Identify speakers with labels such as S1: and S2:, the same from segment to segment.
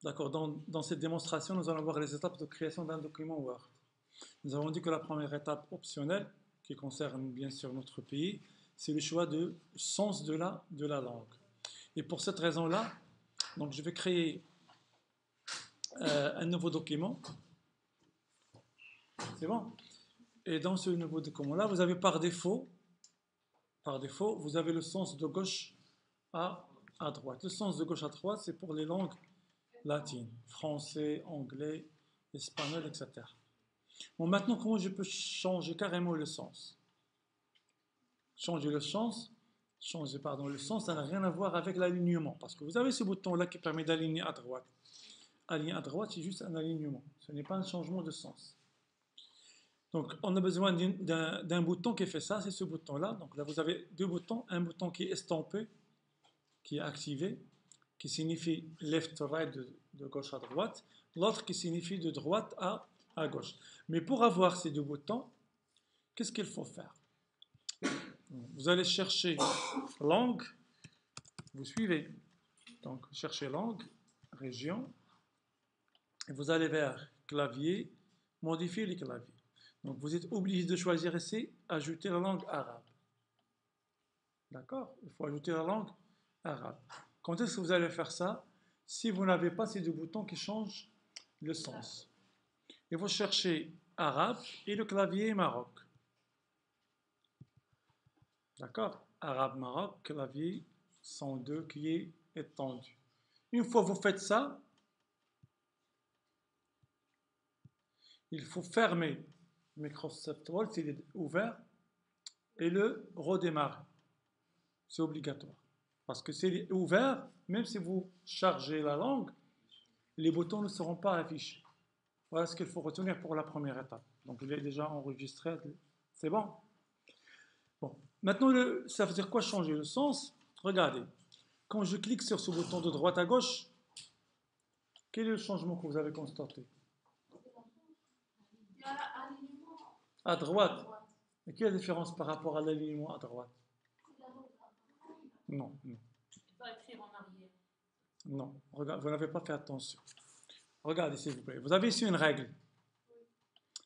S1: D'accord, dans cette démonstration, nous allons voir les étapes de création d'un document Word. Nous avons dit que la première étape optionnelle, qui concerne bien sûr notre pays, c'est le choix de sens de la langue. Et pour cette raison-là, donc je vais créer un nouveau document. C'est bon? Et dans ce nouveau document-là, vous avez par défaut, vous avez le sens de gauche à droite. Le sens de gauche à droite, c'est pour les langues latines, français, anglais, espagnol, etc. Bon, maintenant, comment je peux changer carrément le sens? Changer le sens, le sens, ça n'a rien à voir avec l'alignement, parce que vous avez ce bouton-là qui permet d'aligner à droite. Aligner à droite, c'est juste un alignement, ce n'est pas un changement de sens. Donc, on a besoin d'un bouton qui fait ça, c'est ce bouton-là. Donc là, vous avez deux boutons, un bouton qui est estampé, qui est activé, qui signifie left to right, de gauche à droite, l'autre qui signifie de droite à gauche. Mais pour avoir ces deux boutons, qu'est-ce qu'il faut faire? Vous allez chercher langue, vous suivez. Donc, cherchez langue, région, et vous allez vers clavier, modifier les claviers. Donc, vous êtes obligé de choisir ici, ajouter la langue arabe. D'accord? Il faut ajouter la langue arabe. Quand est-ce que vous allez faire ça? Si vous n'avez pas ces deux boutons qui changent le sens. Et vous cherchez arabe et le clavier Maroc. D'accord? Arabe, Maroc, clavier 102 qui est étendu. Une fois que vous faites ça, il faut fermer Microsoft Word s'il est ouvert et le redémarrer. C'est obligatoire. Parce que s'il est ouvert, même si vous chargez la langue, les boutons ne seront pas affichés. Voilà ce qu'il faut retenir pour la première étape. Donc, il est déjà enregistré. C'est bon? Bon. Maintenant, ça veut dire quoi changer le sens? Regardez. Quand je clique sur ce bouton de droite à gauche, quel est le changement que vous avez constaté? À droite. Et quelle est la différence par rapport à l'alignement à droite? Non, non, non. Regarde, vous n'avez pas fait attention. Regardez, s'il vous plaît. Vous avez ici une règle.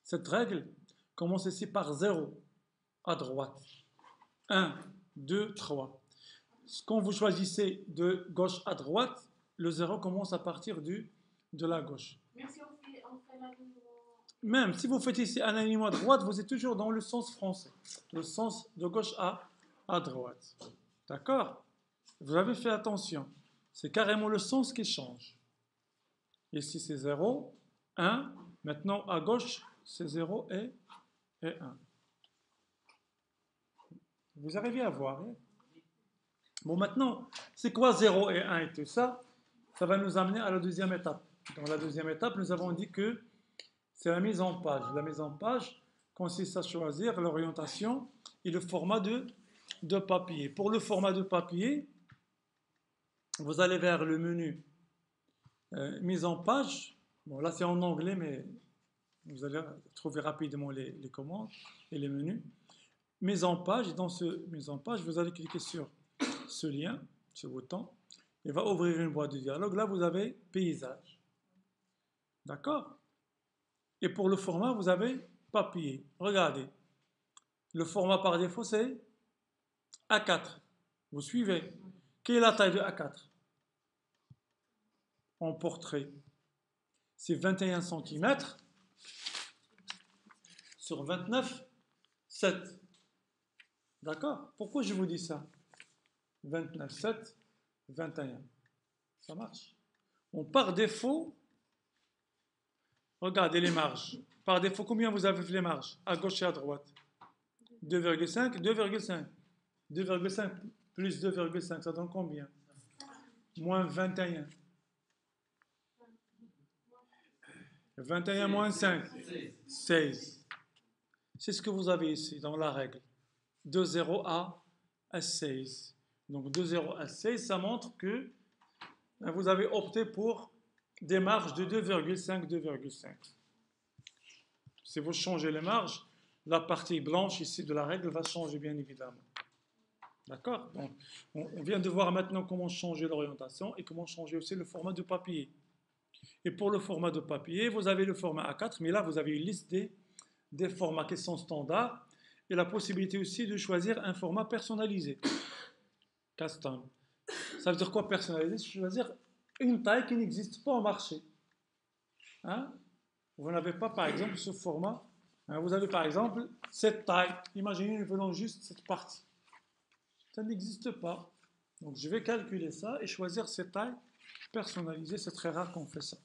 S1: Cette règle commence ici par 0 à droite. 1, 2, 3. Quand vous choisissez de gauche à droite, le 0 commence à partir de la gauche. Même si vous faites ici un alignement à droite, vous êtes toujours dans le sens français. Le sens de gauche à droite. D'accord? Vous avez fait attention. C'est carrément le sens qui change. Ici, c'est 0, 1. Maintenant, à gauche, c'est 0 et 1. Vous arrivez à voir, hein? Bon, maintenant, c'est quoi 0 et 1 et tout ça? Ça va nous amener à la deuxième étape. Dans la deuxième étape, nous avons dit que c'est la mise en page. La mise en page consiste à choisir l'orientation et le format de papier. Pour le format de papier, vous allez vers le menu mise en page. Bon, là c'est en anglais, mais vous allez trouver rapidement les commandes et les menus. Mise en page, et dans ce mise en page, vous allez cliquer sur ce lien, ce bouton. Il va ouvrir une boîte de dialogue. Là, vous avez paysage. D'accord? Et pour le format, vous avez papier. Regardez. Le format par défaut, c'est A4. Vous suivez? Quelle est la taille de A4? En portrait, c'est 21 cm sur 29, 7. D'accord? Pourquoi je vous dis ça? 29, 7, 21. Ça marche. Bon, par défaut, regardez les marges. Par défaut, combien vous avez les marges? À gauche et à droite. 2,5, 2,5. 2,5 plus 2,5, ça donne combien? Moins 21. 21 moins 5, 16. C'est ce que vous avez ici dans la règle. De 0 à 16. Donc de 0 à 16, ça montre que vous avez opté pour des marges de 2,5, 2,5. Si vous changez les marges, la partie blanche ici de la règle va changer bien évidemment. D'accord? On vient de voir maintenant comment changer l'orientation et comment changer aussi le format du papier. Et pour le format de papier, vous avez le format A4, mais là, vous avez une liste des formats qui sont standards et la possibilité aussi de choisir un format personnalisé, custom. Ça veut dire quoi personnalisé? Choisir une taille qui n'existe pas au marché. Hein? Vous n'avez pas, par exemple, ce format. Hein, vous avez, par exemple, cette taille. Imaginez, nous voulons juste cette partie. Ça n'existe pas. Donc, je vais calculer ça et choisir cette taille personnalisée. C'est très rare qu'on fait ça.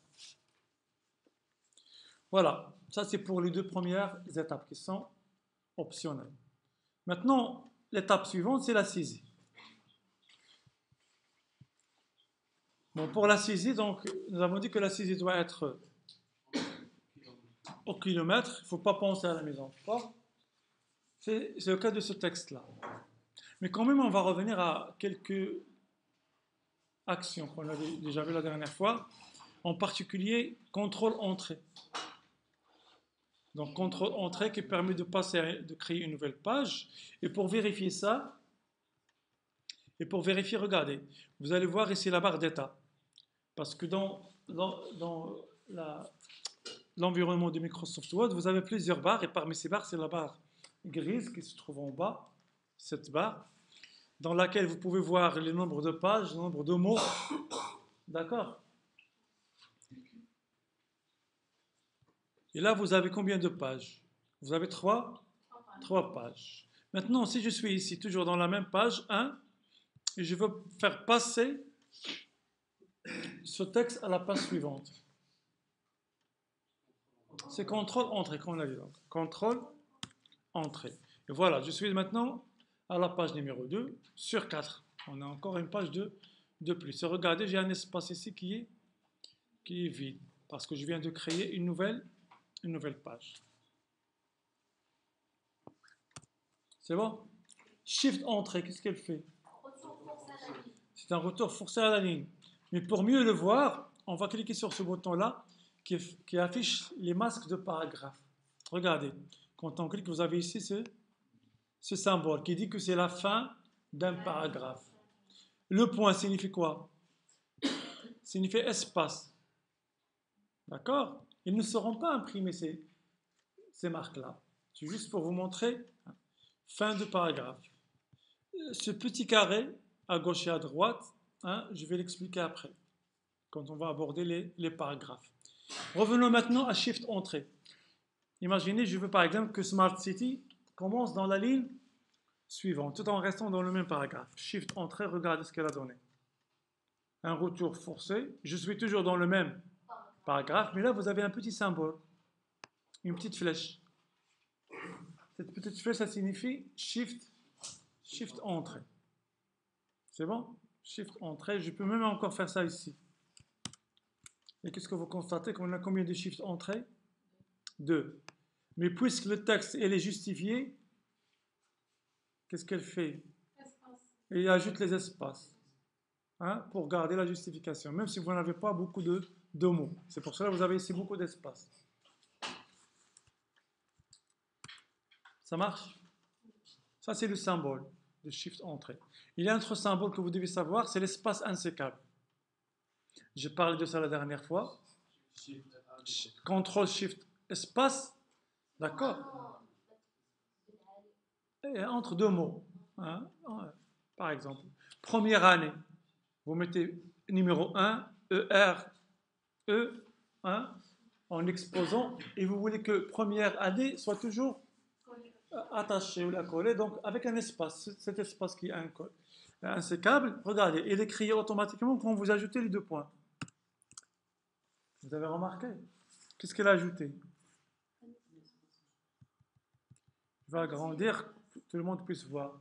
S1: Voilà. Ça, c'est pour les deux premières étapes qui sont optionnelles. Maintenant, l'étape suivante, c'est la saisie. Bon, pour la saisie, donc, nous avons dit que la saisie doit être au kilomètre. Il ne faut pas penser à la mise en forme. C'est le cas de ce texte-là. Mais quand même, on va revenir à quelques actions qu'on avait déjà vues la dernière fois. En particulier, contrôle-entrée. Donc, contrôle-entrée qui permet de créer une nouvelle page. Et pour vérifier ça, regardez, vous allez voir ici la barre d'état. Parce que dans l'environnement de Microsoft Word, vous avez plusieurs barres, et parmi ces barres, c'est la barre grise qui se trouve en bas, cette barre, dans laquelle vous pouvez voir le nombre de pages, le nombre de mots. D'accord? Et là, vous avez combien de pages? Vous avez trois pages. Maintenant, si je suis ici, toujours dans la même page 1, et je veux faire passer ce texte à la page suivante. C'est contrôle-entrée, comme on l'a dit. Contrôle-entrée. Et voilà, je suis maintenant à la page numéro 2 sur 4. On a encore une page de plus. Et regardez, j'ai un espace ici qui est vide, parce que je viens de créer une nouvelle page. C'est bon? Shift-entrée, qu'est-ce qu'elle fait? C'est un retour forcé à la ligne. Mais pour mieux le voir, on va cliquer sur ce bouton-là qui affiche les masques de paragraphes. Regardez, quand on clique, vous avez ici ce symbole qui dit que c'est la fin d'un paragraphe. Le point signifie quoi? Signifie espace. D'accord? Ils ne seront pas imprimés, ces marques-là. C'est juste pour vous montrer fin de paragraphe. Ce petit carré à gauche et à droite, je vais l'expliquer après, quand on va aborder les paragraphes. Revenons maintenant à Shift Entrée. Imaginez, je veux par exemple que Smart City commence dans la ligne suivante, tout en restant dans le même paragraphe. Shift Entrée, regardez ce qu'elle a donné. Un retour forcé. Je suis toujours dans le même paragraphe, mais là vous avez un petit symbole, une petite flèche. Cette petite flèche, ça signifie Shift Entrée. C'est bon? Shift Entrée. Je peux même encore faire ça ici. Et qu'est-ce que vous constatez? Qu'on a combien de Shift Entrée? 2. Mais puisque le texte est justifié, qu'est-ce qu'elle fait? Elle ajoute les espaces pour garder la justification, même si vous n'avez pas beaucoup de mots. C'est pour cela que vous avez ici beaucoup d'espace. Ça marche? Ça, c'est le symbole de Shift Entrée. Il y a un autre symbole que vous devez savoir, c'est l'espace insécable. J'ai parlé de ça la dernière fois. Ctrl Shift espace, d'accord? Et entre deux mots. Par exemple, première année, vous mettez numéro 1, ER, E, en exposant, et vous voulez que première année soit toujours attachée ou la collée, donc avec un espace, cet espace qui est insécable, regardez, il est créé automatiquement quand vous ajoutez les 2 points. Vous avez remarqué? Qu'est-ce qu'elle a ajouté? Je vais agrandir, que tout le monde puisse voir.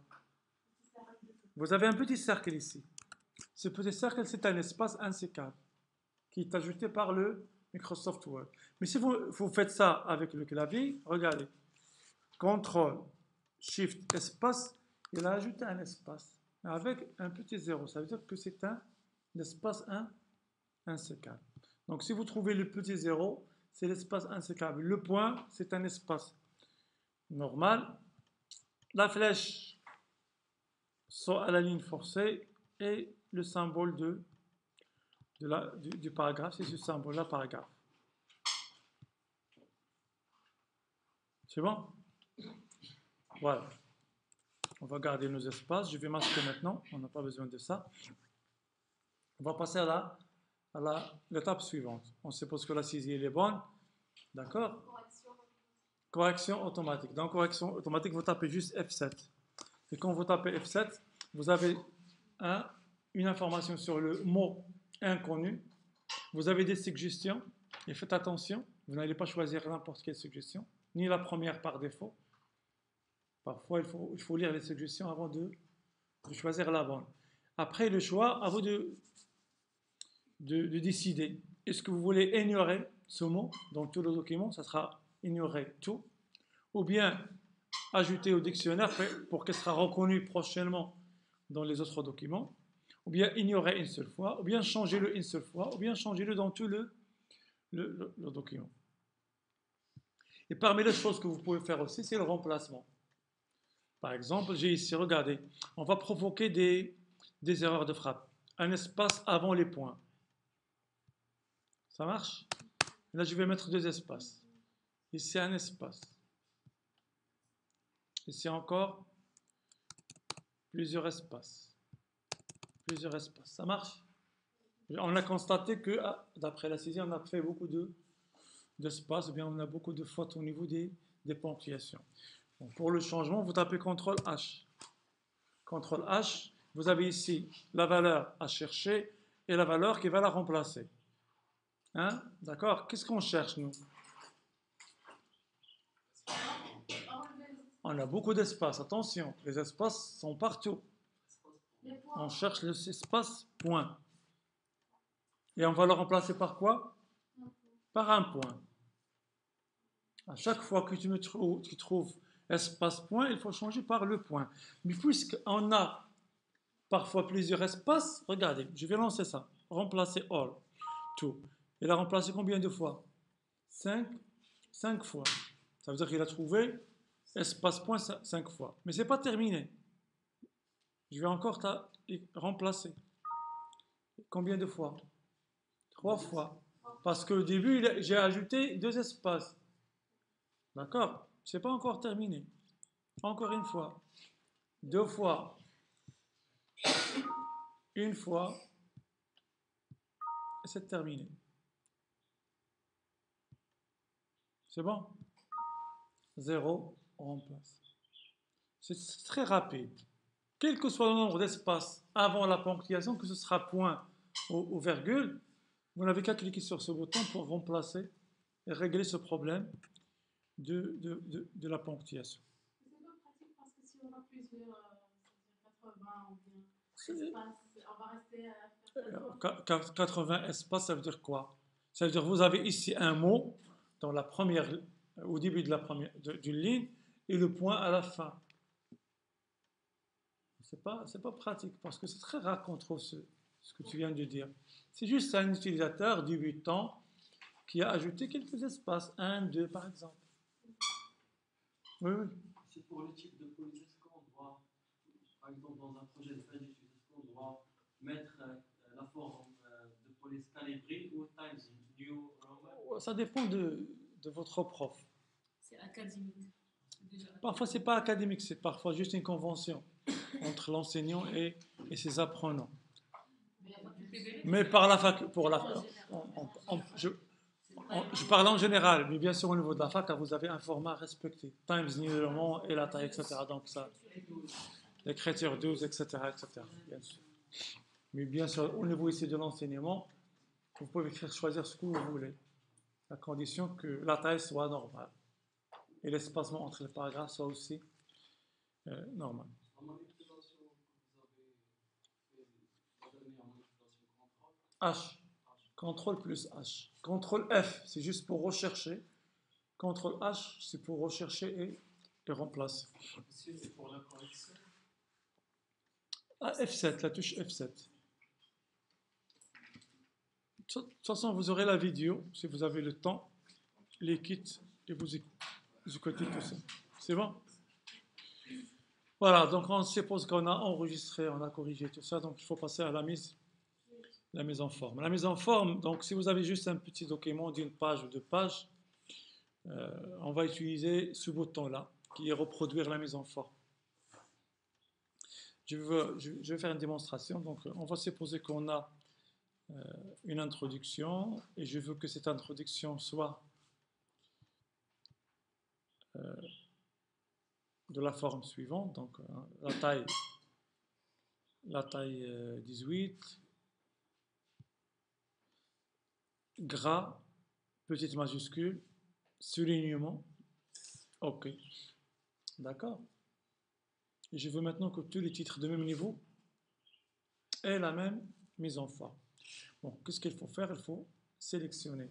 S1: Vous avez un petit cercle ici. Ce petit cercle, c'est un espace insécable qui est ajouté par le Microsoft Word. Mais si vous faites ça avec le clavier, regardez. CTRL, SHIFT, espace, il a ajouté un espace avec un petit zéro. Ça veut dire que c'est un espace insécable. Donc si vous trouvez le petit zéro, c'est l'espace insécable. Le point, c'est un espace normal. La flèche soit à la ligne forcée et le symbole de du paragraphe, c'est ce symbole-là, paragraphe. C'est bon? Voilà. On va garder nos espaces. Je vais masquer maintenant. On n'a pas besoin de ça. On va passer à l'étape suivante. On suppose que la saisie est bonne. D'accord? Correction automatique. Dans correction automatique, vous tapez juste F7. Et quand vous tapez F7, vous avez une information sur le mot inconnu. Vous avez des suggestions. Et faites attention, vous n'allez pas choisir n'importe quelle suggestion, ni la première par défaut. Parfois, il faut lire les suggestions avant de choisir la bonne. Après le choix, à vous de décider. Est-ce que vous voulez ignorer ce mot dans tout le document? Ça sera ignorer tout. Ou bien ajouter au dictionnaire pour qu'elle sera reconnue prochainement dans les autres documents. Ou bien ignorer une seule fois. Ou bien changer-le une seule fois. Ou bien changer-le dans tout le document. Et parmi les choses que vous pouvez faire aussi, c'est le remplacement. Par exemple, j'ai ici, regardez, on va provoquer des erreurs de frappe. Un espace avant les points. Ça marche? Là, je vais mettre 2 espaces. Ici, un espace. Ici encore, plusieurs espaces. Plusieurs espaces. Ça marche? On a constaté que, d'après la saisie, on a fait beaucoup d'espace, ou bien on a beaucoup de fautes au niveau des ponctuations. Donc, pour le changement, vous tapez CTRL H. CTRL H, vous avez ici la valeur à chercher et la valeur qui va la remplacer. Hein? D'accord? Qu'est-ce qu'on cherche, nous? On a beaucoup d'espace. Attention, les espaces sont partout. On cherche l'espace point. Et on va le remplacer par quoi? Par un point. À chaque fois que tu trouves espace point, il faut changer par le point. Mais puisqu'on a parfois plusieurs espaces, regardez, je vais lancer ça. Remplacer all, tout. Il a remplacé combien de fois? 5 fois. Ça veut dire qu'il a trouvé espace point 5 fois. Mais ce n'est pas terminé. Je vais encore remplacer. Combien de fois? 3 fois. Parce qu'au début, j'ai ajouté 2 espaces. D'accord? Ce n'est pas encore terminé. Encore une fois. 2 fois. Une fois. Et c'est terminé. C'est bon? 0, on remplace. C'est très rapide. Quel que soit le nombre d'espaces avant la ponctuation, que ce sera point ou virgule, vous n'avez qu'à cliquer sur ce bouton pour remplacer et régler ce problème de la ponctuation.
S2: C'est pas pratique parce que si on a plusieurs, 80 ou bien espaces, on va rester à
S1: 80 espaces, ça veut dire quoi? Ça veut dire que vous avez ici un mot dans au début d'une ligne et le point à la fin. C'est pas pratique parce que c'est très rare qu'on trouve ce que tu viens de dire. C'est juste un utilisateur débutant qui a ajouté quelques espaces, 1, 2 par exemple. Oui, oui.
S3: C'est pour le type de police, est-ce qu'on doit, par exemple dans un projet de fin d'études, est-ce qu'on doit mettre la forme de police calibrée ou Times New Roman?
S1: Ça dépend de votre prof.
S2: C'est académique.
S1: Parfois, ce n'est pas académique, c'est parfois juste une convention entre l'enseignant et ses apprenants. Mais par la fac, je parle en général, mais bien sûr au niveau de la fac, vous avez un format à respecter. Times New Roman et la taille, etc. Donc ça, l'écriture 12, etc., etc. Bien sûr. Mais bien sûr, au niveau ici de l'enseignement, vous pouvez choisir ce que vous voulez, à condition que la taille soit normale et l'espacement entre les paragraphes soit aussi normal. H. CTRL plus H. CTRL F, c'est juste pour rechercher. CTRL H, c'est pour rechercher et remplacer.
S3: C'est pour la correction.
S1: F7, la touche F7. De toute façon, vous aurez la vidéo, si vous avez le temps, les kits, et vous écoutez tout ça. C'est bon? Voilà, donc on suppose qu'on a enregistré, on a corrigé tout ça, donc il faut passer à la mise la mise en forme. La mise en forme, donc si vous avez juste un petit document d'une page ou deux pages, on va utiliser ce bouton-là, qui est reproduire la mise en forme. Je vais faire une démonstration. Donc, on va supposer qu'on a une introduction et je veux que cette introduction soit de la forme suivante. Donc, la taille 18, gras, petite majuscule, soulignement, OK. D'accord. Et je veux maintenant que tous les titres de même niveau aient la même mise en forme. Bon, qu'est-ce qu'il faut faire? Il faut sélectionner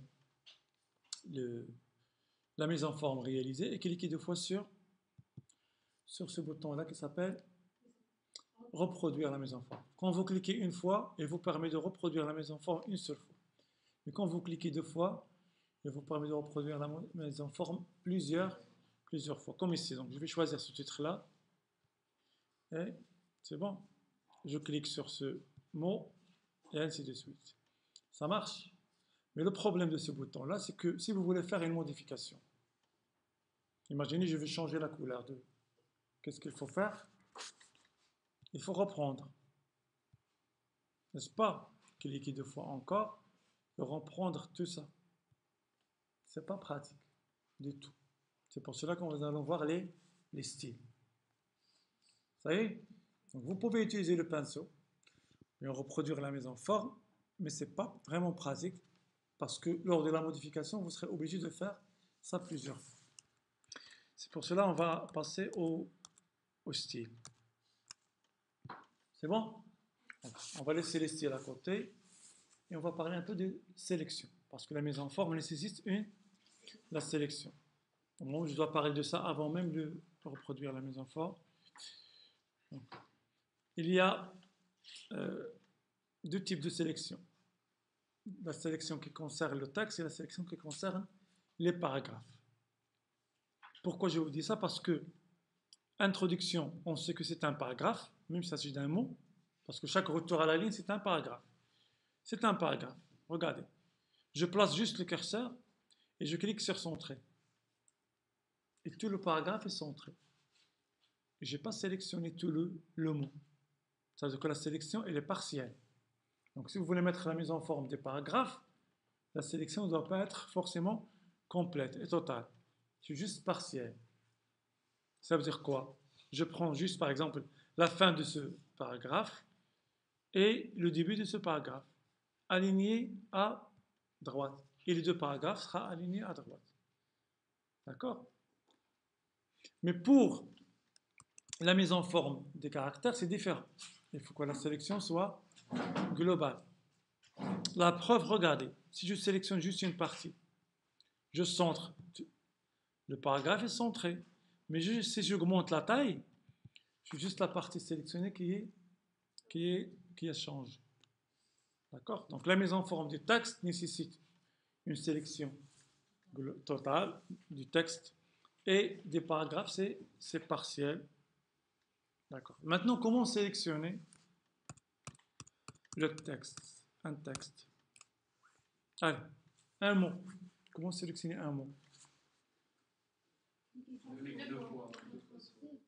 S1: la mise en forme réalisée et cliquer deux fois sur ce bouton-là qui s'appelle reproduire la mise en forme. Quand vous cliquez une fois, il vous permet de reproduire la mise en forme une seule fois. Mais quand vous cliquez deux fois, il vous permet de reproduire la mise en forme plusieurs fois, comme ici. Donc, je vais choisir ce titre-là. Et c'est bon. Je clique sur ce mot et ainsi de suite. Ça marche. Mais le problème de ce bouton-là, c'est que si vous voulez faire une modification, imaginez, je vais changer la couleur de... Qu'est-ce qu'il faut faire? Il faut reprendre. N'est-ce pas? Cliquer deux fois encore et reprendre tout ça. C'est pas pratique du tout. C'est pour cela qu'on va allons voir les styles. Ça y est? Donc vous pouvez utiliser le pinceau et reproduire la mise en forme, mais ce n'est pas vraiment pratique parce que lors de la modification, vous serez obligé de faire ça plusieurs fois. C'est pour cela qu'on va passer au style. C'est bon? On va laisser les styles à côté et on va parler un peu de sélection parce que la mise en forme nécessite la sélection. Moi, je dois parler de ça avant même de reproduire la mise en forme. Donc, il y a deux types de sélection. La sélection qui concerne le texte et la sélection qui concerne les paragraphes. Pourquoi je vous dis ça? Parce que introduction, on sait que c'est un paragraphe, même s'il s'agit d'un mot, parce que chaque retour à la ligne, c'est un paragraphe. C'est un paragraphe. Regardez. Je place juste le curseur et je clique sur centrer. Et tout le paragraphe est centré. Je n'ai pas sélectionné tout le mot. Ça veut dire que la sélection, elle est partielle. Donc, si vous voulez mettre la mise en forme des paragraphes, la sélection ne doit pas être forcément complète et totale. C'est juste partiel. Ça veut dire quoi? Je prends juste, par exemple, la fin de ce paragraphe et le début de ce paragraphe, aligné à droite. Et les deux paragraphes seront alignés à droite. D'accord? Mais pour la mise en forme des caractères, c'est différent. Il faut que la sélection soit globale. La preuve, regardez, si je sélectionne juste une partie, je centre, le paragraphe est centré. Mais si j'augmente la taille, c'est juste la partie sélectionnée qui a changé. D'accord? Donc la mise en forme du texte nécessite une sélection totale du texte et des paragraphes, c'est partiel. D'accord. Maintenant, comment sélectionner le texte? Un texte. Allez, un mot. Comment sélectionner un mot?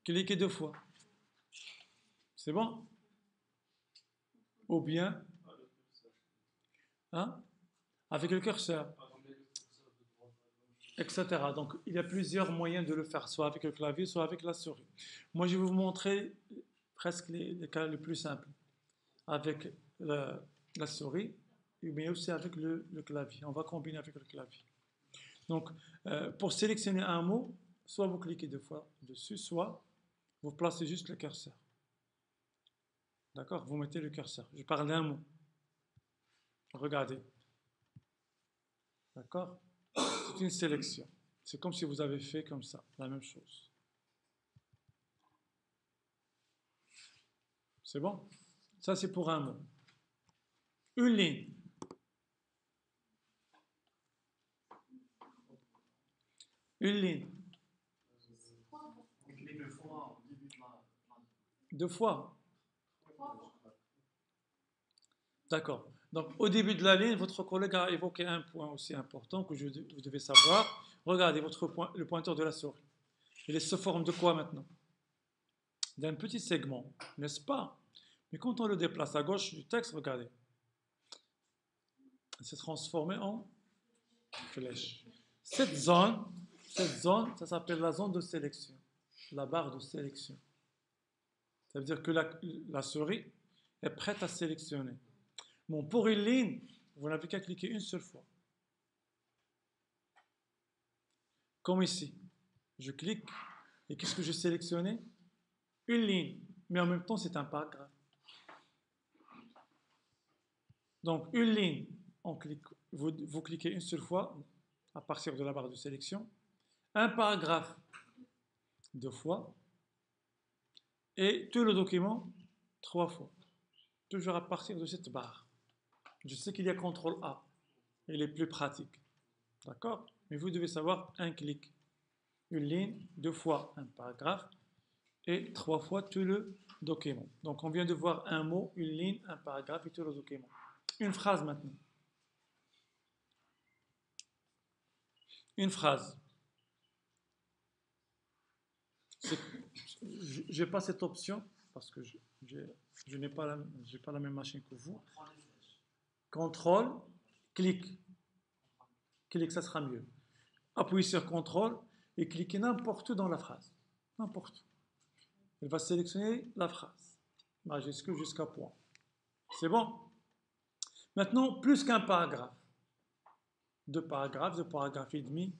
S1: Cliquez deux fois. C'est bon? Ou bien, hein? Avec le curseur, etc. Donc, il y a plusieurs moyens de le faire, soit avec le clavier, soit avec la souris. Moi, je vais vous montrer presque les cas les plus simples. Avec la souris, mais aussi avec le clavier. On va combiner avec le clavier. Donc, pour sélectionner un mot, soit vous cliquez deux fois dessus, soit vous placez juste le curseur. D'accord? Vous mettez le curseur. Je parle d'un mot. Regardez. D'accord? C'est une sélection. C'est comme si vous avez fait comme ça, la même chose. C'est bon? Ça, c'est pour un mot. Une ligne. Une ligne. Deux fois. D'accord. Donc, au début de la ligne, votre collègue a évoqué un point aussi important que vous devez savoir. Regardez le pointeur de la souris. Il se forme de quoi maintenant? D'un petit segment, n'est-ce pas? Mais quand on le déplace à gauche du texte, regardez, il s'est transformé en flèche. Cette zone, ça s'appelle la zone de sélection, la barre de sélection. Ça veut dire que la souris est prête à sélectionner. Bon, pour une ligne, vous n'avez qu'à cliquer une seule fois. Comme ici. Je clique et qu'est-ce que j'ai sélectionné? Une ligne, mais en même temps c'est un paragraphe. Donc une ligne, vous cliquez une seule fois à partir de la barre de sélection. Un paragraphe 2 fois et tout le document 3 fois. Toujours à partir de cette barre. Je sais qu'il y a CTRL A, il est plus pratique. D'accord? Mais vous devez savoir un clic. Une ligne, 2 fois un paragraphe et 3 fois tout le document. Donc on vient de voir un mot, une ligne, un paragraphe et tout le document. Une phrase maintenant. Une phrase. Je n'ai pas cette option parce que je n'ai pas la même machine que vous. CTRL, clic. Clic, ça sera mieux. Appuyez sur CTRL et cliquez n'importe où dans la phrase. N'importe où. Elle va sélectionner la phrase. Majuscule jusqu'à point. C'est bon? Maintenant, plus qu'un paragraphe. 2 paragraphes, 2 paragraphes et demi.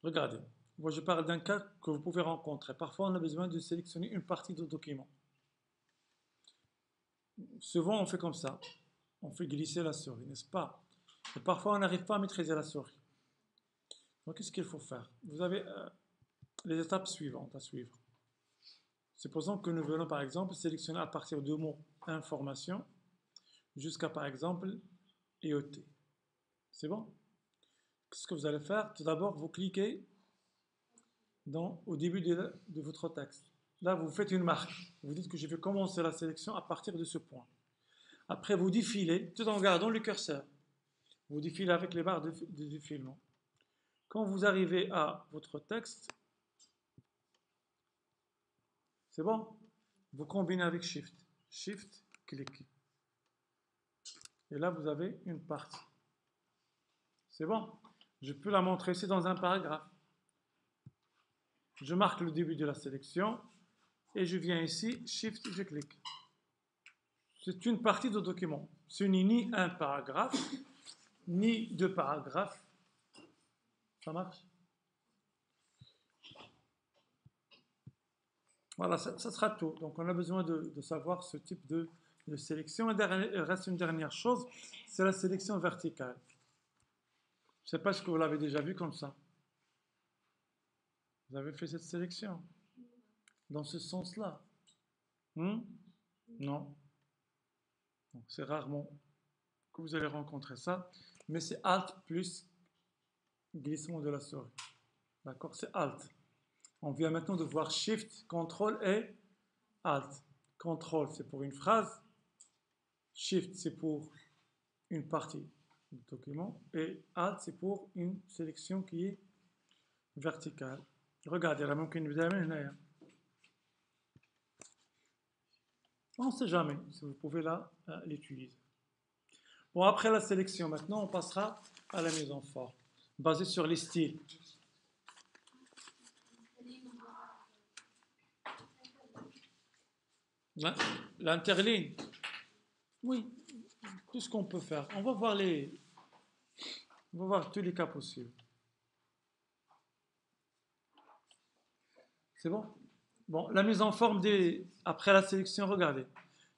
S1: Regardez, moi je parle d'un cas que vous pouvez rencontrer. Parfois, on a besoin de sélectionner une partie du document. Souvent, on fait comme ça. On fait glisser la souris, n'est-ce pas? Et parfois, on n'arrive pas à maîtriser la souris. Donc, qu'est-ce qu'il faut faire? Vous avez les étapes suivantes à suivre. Supposons que nous voulons, par exemple, sélectionner à partir de mots information jusqu'à, par exemple, EOT. C'est bon? Qu'est-ce que vous allez faire? Tout d'abord, vous cliquez au début de votre texte. Là, vous faites une marque. Vous dites que je vais commencer la sélection à partir de ce point. Après, vous défilez, tout en gardant le curseur. Vous défilez avec les barres de défilement. Quand vous arrivez à votre texte, c'est bon? Vous combinez avec Shift. Shift, cliquez. Et là, vous avez une partie. C'est bon? Je peux la montrer ici dans un paragraphe. Je marque le début de la sélection et je viens ici, Shift, je clique. C'est une partie du document. Ce n'est ni un paragraphe, ni 2 paragraphes. Ça marche? Voilà, ça sera tout. Donc on a besoin de savoir ce type de sélection. Il reste une dernière chose, c'est la sélection verticale. Je ne sais pas si vous l'avez déjà vu comme ça. Vous avez fait cette sélection dans ce sens-là? Non. C'est rarement que vous allez rencontrer ça, mais c'est Alt plus glissement de la souris. D'accord? C'est Alt. On vient maintenant de voir Shift, CTRL et Alt. CTRL, c'est pour une phrase. Shift, c'est pour une partie du document. Et Alt, c'est pour une sélection qui est verticale. Regardez, là, on ne sait jamais si vous pouvez l'utiliser. Bon, après la sélection, maintenant, on passera à la mise en forme, basée sur les styles. L'interligne. Oui, tout ce qu'on peut faire. On va voir tous les cas possibles. C'est bon? Bon, la mise en forme après la sélection, regardez.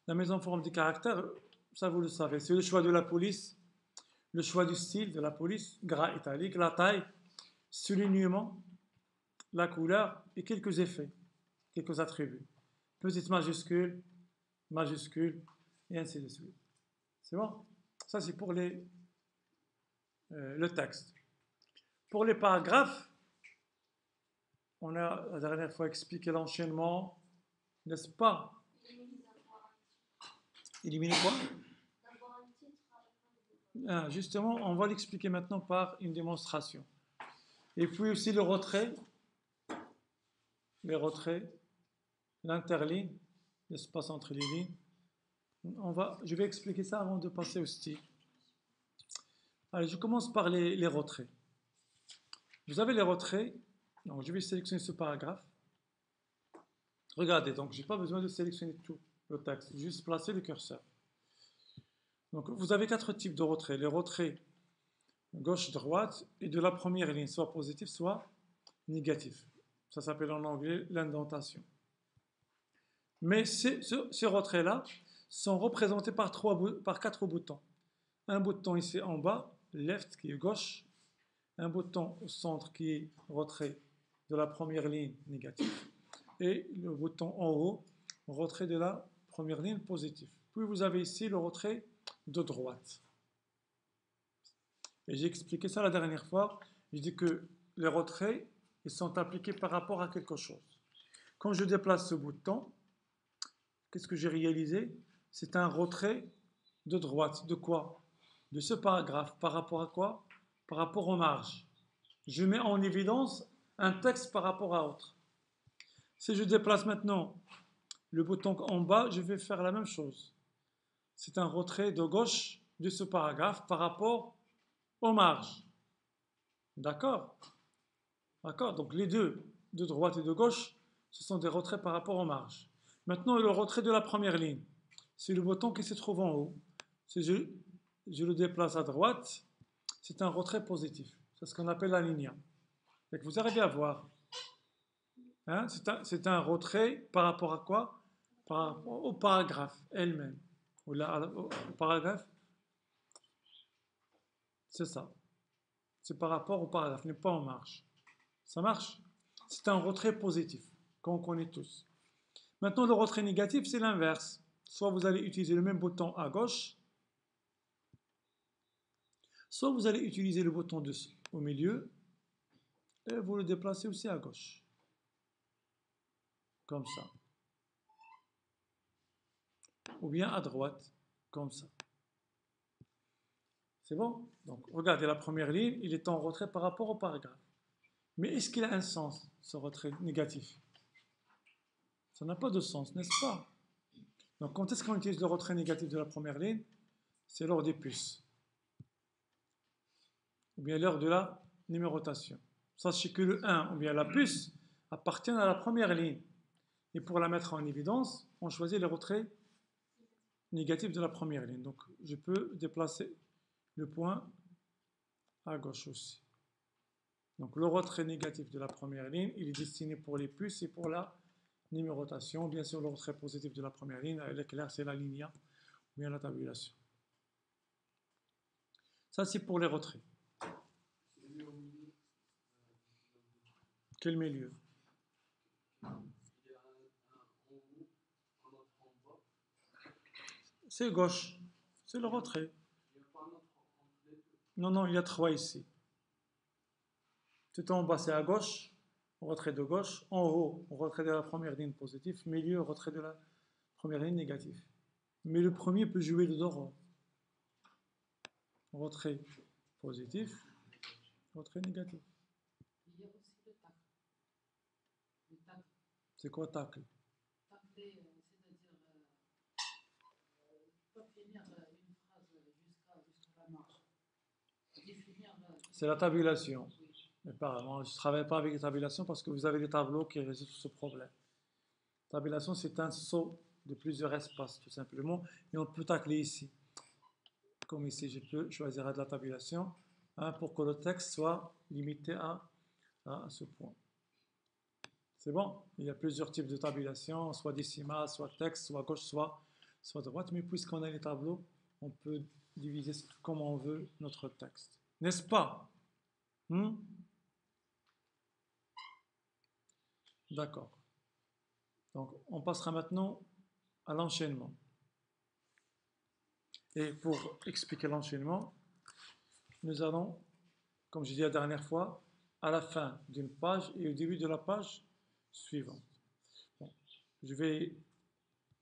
S1: La mise en forme des caractères, ça vous le savez. C'est le choix de la police, le choix du style de la police, gras italique, la taille, soulignement, la couleur et quelques effets, quelques attributs. Petite majuscule, majuscule, et ainsi de suite. C'est bon? Ça, c'est pour le texte. Pour les paragraphes, On a la dernière fois expliqué l'enchaînement, n'est-ce pas? Éliminer quoi? Ah, justement, on va l'expliquer maintenant par une démonstration. Et puis aussi le retrait, les retraits, l'interligne, l'espace entre les lignes. Je vais expliquer ça avant de passer au style. Allez, je commence par les retraits. Vous avez les retraits. Donc, je vais sélectionner ce paragraphe. Regardez, donc je n'ai pas besoin de sélectionner tout le texte, juste placer le curseur. Donc, vous avez 4 types de retraits. Les retraits gauche-droite et de la première ligne, soit positif, soit négatif. Ça s'appelle en anglais l'indentation. Mais ces retraits-là sont représentés par 4 boutons. Un bouton ici en bas, left qui est gauche, un bouton au centre qui est retrait de la première ligne négative et le bouton en haut, retrait de la première ligne positive. Puis vous avez ici le retrait de droite. Et j'ai expliqué ça la dernière fois. Je dis que les retraits ils sont appliqués par rapport à quelque chose. Quand je déplace ce bouton, qu'est-ce que j'ai réalisé? C'est un retrait de droite. De quoi? De ce paragraphe. Par rapport à quoi? Par rapport aux marges. Je mets en évidence un texte par rapport à autre. Si je déplace maintenant le bouton en bas, je vais faire la même chose. C'est un retrait de gauche de ce paragraphe par rapport aux marges. D'accord? D'accord? Donc les deux, de droite et de gauche, ce sont des retraits par rapport aux marges. Maintenant, le retrait de la première ligne. C'est le bouton qui se trouve en haut. Si je le déplace à droite, c'est un retrait positif. C'est ce qu'on appelle l'alignement. Donc vous arrivez à voir. Hein, c'est un retrait par rapport à quoi? Par rapport au paragraphe elle-même. Au paragraphe, c'est ça. C'est par rapport au paragraphe, n'est pas en marge. Ça marche? C'est un retrait positif, qu'on connaît tous. Maintenant, le retrait négatif, c'est l'inverse. Soit vous allez utiliser le même bouton à gauche, soit vous allez utiliser le bouton au milieu, et vous le déplacez aussi à gauche. Comme ça. Ou bien à droite, comme ça. C'est bon? Donc, regardez la première ligne, il est en retrait par rapport au paragraphe. Mais est-ce qu'il a un sens, ce retrait négatif? Ça n'a pas de sens, n'est-ce pas? Donc, quand est-ce qu'on utilise le retrait négatif de la première ligne? C'est lors des puces. Ou bien lors de la numérotation. Sachez que le 1 ou bien la puce appartient à la première ligne. Et pour la mettre en évidence, on choisit le retrait négatif de la première ligne. Donc, je peux déplacer le point à gauche aussi. Donc, le retrait négatif de la première ligne, il est destiné pour les puces et pour la numérotation. Bien sûr, le retrait positif de la première ligne, l'éclair, c'est la ligne ou bien la tabulation. Ça, c'est pour les retraits. Quel milieu? C'est gauche. C'est le retrait. Non, non, il y a 3 ici. Tout en bas, c'est à gauche, retrait de gauche. En haut, retrait de la première ligne positive. Milieu, retrait de la première ligne négative. Mais le premier peut jouer le dehors. Retrait positif, retrait négatif.
S2: Il y a aussi le tacle. Le tacle.
S1: C'est quoi tacle?
S2: Tacler, c'est-à-dire pas finir une phrase jusqu'à la marge.
S1: C'est la tabulation.
S2: Oui.
S1: Mais apparemment, je ne travaille pas avec les tabulations parce que vous avez des tableaux qui résolvent ce problème. Tabulation, c'est un saut de plusieurs espaces, tout simplement. Et on peut tacler ici. Comme ici, je peux choisir de la tabulation pour que le texte soit limité à ce point. C'est bon? Il y a plusieurs types de tabulation, soit décimale, soit texte, soit gauche, soit droite. Mais puisqu'on a les tableaux, on peut diviser comme on veut notre texte. N'est-ce pas? D'accord. Donc, on passera maintenant à l'enchaînement. Et pour expliquer l'enchaînement, nous allons, comme je disais la dernière fois, à la fin d'une page et au début de la page suivante. Bon, je vais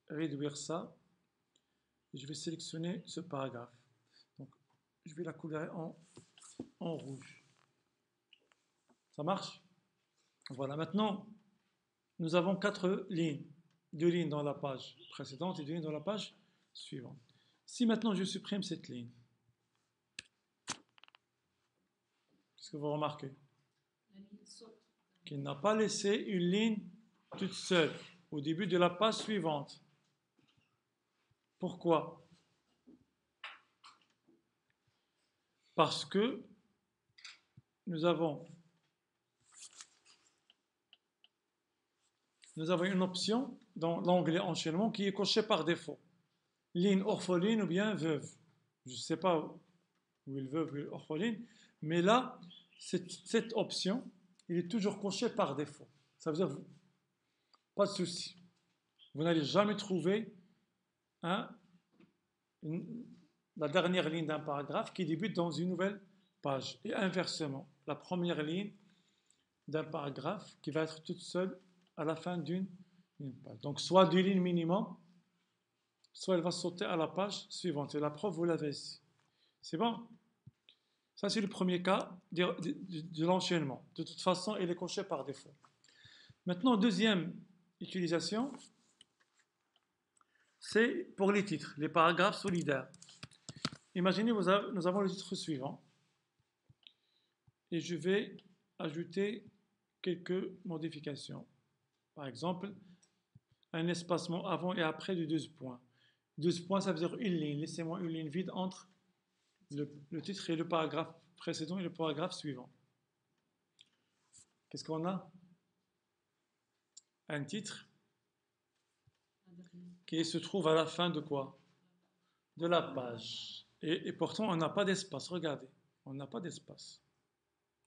S1: réduire ça et je vais sélectionner ce paragraphe. Donc, je vais la colorer en rouge. Ça marche? Voilà, maintenant, nous avons 4 lignes. 2 lignes dans la page précédente et 2 lignes dans la page suivante. Si maintenant je supprime cette ligne, qu'est-ce que vous remarquez? Qu'il n'a pas laissé une ligne toute seule au début de la page suivante. Pourquoi? Parce que nous avons une option dans l'onglet enchaînement qui est cochée par défaut. Ligne orpheline ou bien veuve. Je ne sais pas où est le veuve ou l'orpheline, mais là, cette option, il est toujours coché par défaut. Ça veut dire, pas de souci. Vous n'allez jamais trouver la dernière ligne d'un paragraphe qui débute dans une nouvelle page. Et inversement, la première ligne d'un paragraphe qui va être toute seule à la fin d'une page. Donc, soit 2 lignes minimum, soit elle va sauter à la page suivante. Et la preuve, vous l'avez ici. C'est bon? Ça, c'est le premier cas de l'enchaînement. De toute façon, il est coché par défaut. Maintenant, deuxième utilisation, c'est pour les titres, les paragraphes solidaires. Imaginez, nous avons le titre suivant. Et je vais ajouter quelques modifications. Par exemple, un espacement avant et après de 12 points. 12 points, ça veut dire une ligne. Laissez-moi une ligne vide entre le titre et le paragraphe précédent et le paragraphe suivant. Qu'est-ce qu'on a? Un titre qui se trouve à la fin de quoi? De la page. Et pourtant, on n'a pas d'espace. Regardez, on n'a pas d'espace.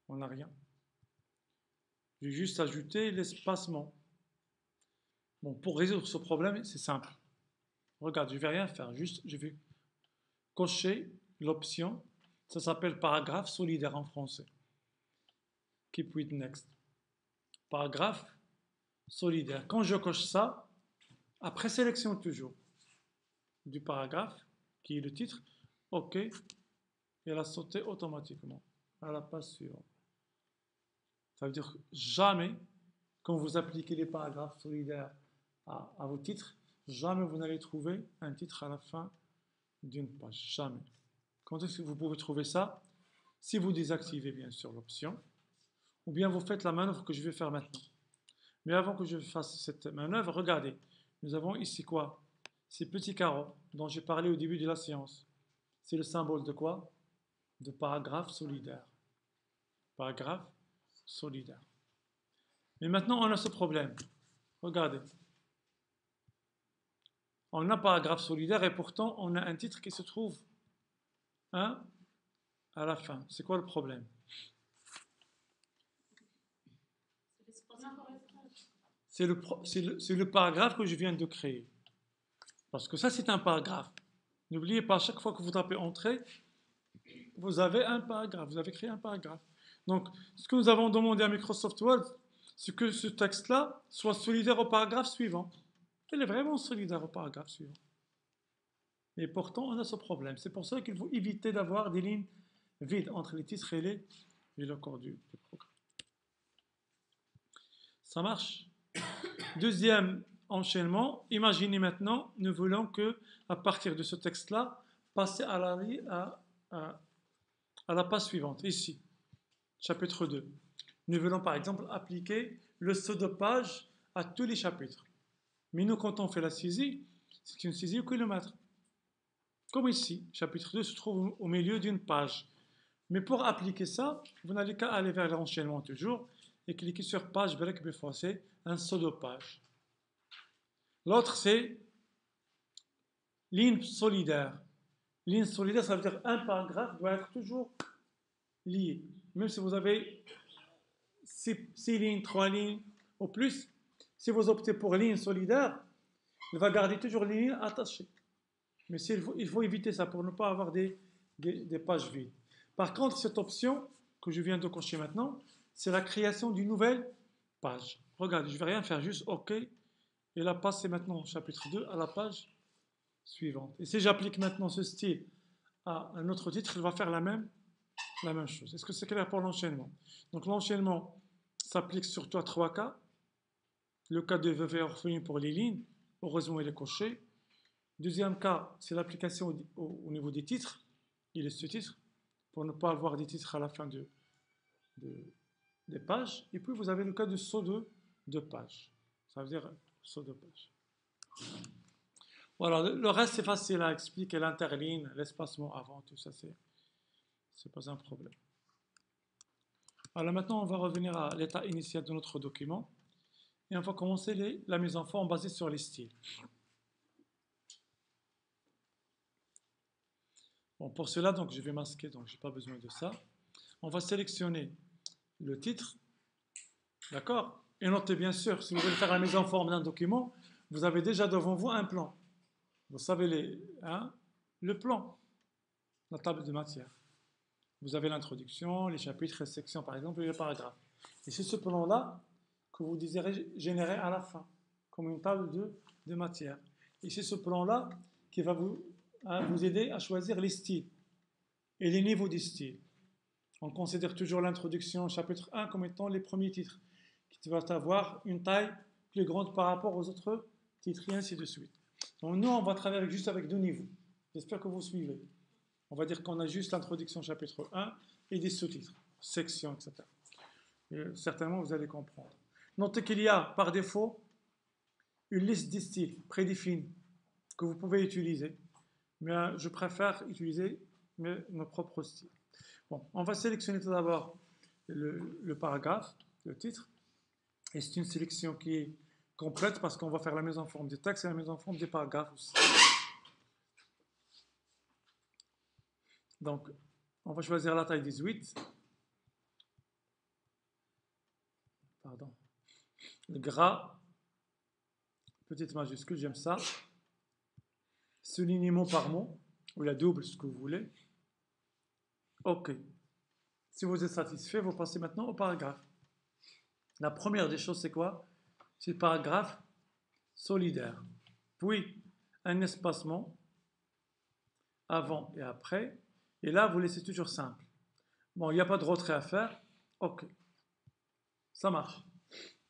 S1: On n'a rien. Je vais juste ajouter l'espacement. Bon, pour résoudre ce problème, c'est simple. Regarde, je ne vais rien faire. Juste, je vais cocher l'option. Ça s'appelle paragraphe solidaire en français. Keep with next. Paragraphe solidaire. Quand je coche ça, après sélection toujours du paragraphe, qui est le titre, OK, et elle a sauté automatiquement à la page suivante. Ça veut dire que jamais, quand vous appliquez les paragraphes solidaires à vos titres, jamais vous n'allez trouver un titre à la fin d'une page. Jamais. Quand est-ce que vous pouvez trouver ça? Si vous désactivez bien sûr l'option, ou bien vous faites la manœuvre que je vais faire maintenant. Mais avant que je fasse cette manœuvre, regardez, nous avons ici quoi? Ces petits carreaux dont j'ai parlé au début de la séance. C'est le symbole de quoi? De paragraphe solidaire. Paragraphe solidaire. Mais maintenant, on a ce problème. Regardez. On a paragraphe solidaire et pourtant, on a un titre qui se trouve à la fin. C'est quoi le problème? C'est le paragraphe que je viens de créer. Parce que ça, c'est un paragraphe. N'oubliez pas, à chaque fois que vous tapez Entrée, vous avez un paragraphe. Vous avez créé un paragraphe. Donc, ce que nous avons demandé à Microsoft Word, c'est que ce texte-là soit solidaire au paragraphe suivant. Il est vraiment solidaire au paragraphe suivant. Et pourtant, on a ce problème. C'est pour ça qu'il faut éviter d'avoir des lignes vides entre les titres et le corps du programme. Ça marche? Deuxième enchaînement. Imaginez maintenant, nous voulons que, à partir de ce texte-là, passer à la page suivante, ici, chapitre 2. Nous voulons par exemple appliquer le saut de page à tous les chapitres. Mais nous, quand on fait la saisie, c'est une saisie au kilomètre. Comme ici, chapitre 2 se trouve au milieu d'une page. Mais pour appliquer ça, vous n'allez qu'à aller vers l'enchaînement toujours et cliquer sur page break before, c'est un saut de page. L'autre, c'est ligne solidaire. Ligne solidaire, ça veut dire un paragraphe doit être toujours lié. Même si vous avez 6 lignes, 3 lignes ou plus, si vous optez pour ligne solidaire, il va garder toujours les lignes attachées. Mais il faut éviter ça pour ne pas avoir des pages vides. Par contre, cette option que je viens de cocher maintenant, c'est la création d'une nouvelle page. Regardez, je ne vais rien faire, juste OK. Et là, passez maintenant au chapitre 2 à la page suivante. Et si j'applique maintenant ce style à un autre titre, il va faire la même chose. Est-ce que c'est clair pour l'enchaînement? Donc l'enchaînement s'applique surtout à 3 cas. Le cas de veuve et orpheline pour les lignes, heureusement il est coché. Deuxième cas, c'est l'application au niveau des titres. Il est sous-titre, pour ne pas avoir des titres à la fin des pages. Et puis vous avez le cas de saut de page. Ça veut dire saut de page. Voilà, le reste c'est facile à expliquer, l'interligne, l'espacement avant, tout ça c'est pas un problème. Alors maintenant on va revenir à l'état initial de notre document et on va commencer la mise en forme basée sur les styles. Bon, pour cela, donc, je vais masquer, donc je n'ai pas besoin de ça. On va sélectionner le titre, d'accord? Et notez bien sûr, si vous voulez faire la mise en forme d'un document, vous avez déjà devant vous un plan. Vous savez le plan, la table de matière. Vous avez l'introduction, les chapitres, les sections par exemple, et les paragraphes. Et c'est ce plan-là que vous désirez générer à la fin, comme une table de matière. Et c'est ce plan-là qui va vous aider à choisir les styles et les niveaux des styles. On considère toujours l'introduction, chapitre 1, comme étant les premiers titres, qui vont avoir une taille plus grande par rapport aux autres titres, et ainsi de suite. Donc nous, on va travailler juste avec 2 niveaux. J'espère que vous suivez. On va dire qu'on a juste l'introduction, chapitre 1, et des sous-titres, sections, etc. Et certainement, vous allez comprendre. Notez qu'il y a, par défaut, une liste des styles prédéfinie que vous pouvez utiliser. Mais je préfère utiliser nos propres styles. Bon, on va sélectionner tout d'abord le paragraphe, le titre. Et c'est une sélection qui est complète parce qu'on va faire la mise en forme des textes et la mise en forme des paragraphes aussi. Donc, on va choisir la taille 18. Pardon. Le gras, petite majuscule, j'aime ça. Souligner mot par mot, ou la double, ce que vous voulez. OK. Si vous êtes satisfait, vous passez maintenant au paragraphe. La première des choses, c'est quoi? C'est le paragraphe solidaire. Puis, un espacement avant et après. Et là, vous laissez toujours simple. Bon, il n'y a pas de retrait à faire. OK. Ça marche.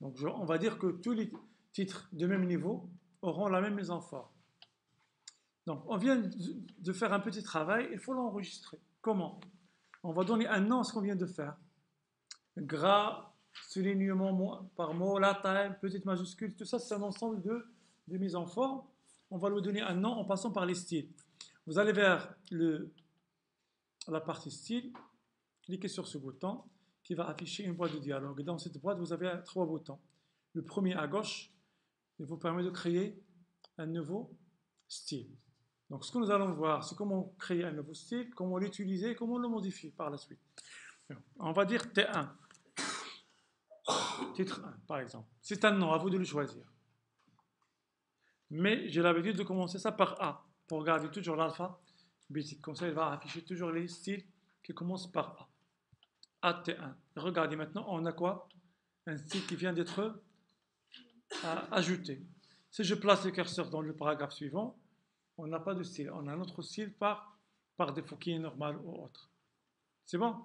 S1: Donc, on va dire que tous les titres de même niveau auront la même mise en forme. Donc, on vient de faire un petit travail, il faut l'enregistrer. Comment? On va donner un nom à ce qu'on vient de faire. Gras, soulignement mot par mot, la taille, petite majuscule, tout ça, c'est un ensemble de mise en forme. On va lui donner un nom en passant par les styles. Vous allez vers la partie style, cliquez sur ce bouton qui va afficher une boîte de dialogue. Et dans cette boîte, vous avez 3 boutons. Le premier à gauche, il vous permet de créer un nouveau style. Donc, ce que nous allons voir, c'est comment créer un nouveau style, comment l'utiliser, comment le modifier par la suite. On va dire T1. Titre 1, par exemple. C'est un nom, à vous de le choisir. Mais j'ai l'habitude de commencer ça par A, pour garder toujours l'alpha basique. Comme ça, il va afficher toujours les styles qui commencent par A. AT1. Regardez maintenant, on a quoi? Un style qui vient d'être ajouté. Si je place le curseur dans le paragraphe suivant, on n'a pas de style. On a un autre style par défaut qui est normal ou autre. C'est bon?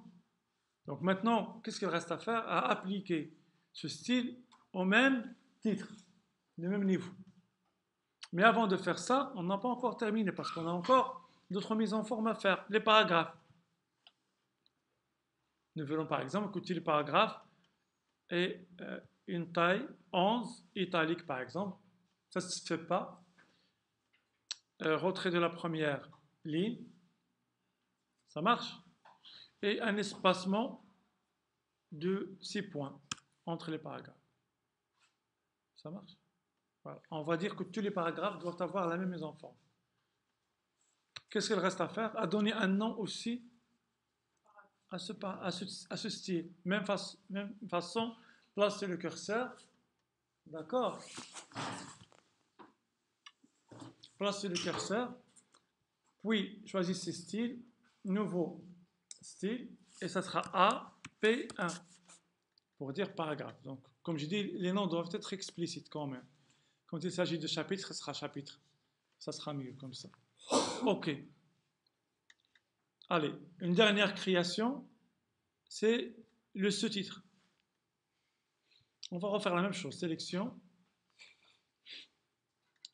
S1: Donc maintenant, qu'est-ce qu'il reste à faire? À appliquer ce style au même titre, le même niveau. Mais avant de faire ça, on n'a pas encore terminé parce qu'on a encore d'autres mises en forme à faire. Les paragraphes. Nous verrons par exemple que le paragraphe est une taille 11, italique par exemple. Ça ne se fait pas. Retrait de la première ligne. Ça marche. Et un espacement de 6 points entre les paragraphes. Ça marche? Voilà. On va dire que tous les paragraphes doivent avoir la même mise en forme. Qu'est-ce qu'il reste à faire? À donner un nom aussi à ce style. Même façon, placez le curseur. D'accord? Placez le curseur. Puis, choisissez style. Nouveau style. Et ça sera A, P1. pour dire paragraphe. Donc, comme je dis, les noms doivent être explicites quand même. Quand il s'agit de chapitre, ce sera chapitre. Ça sera mieux comme ça. Ok. Allez, une dernière création, c'est le sous-titre. On va refaire la même chose. Sélection.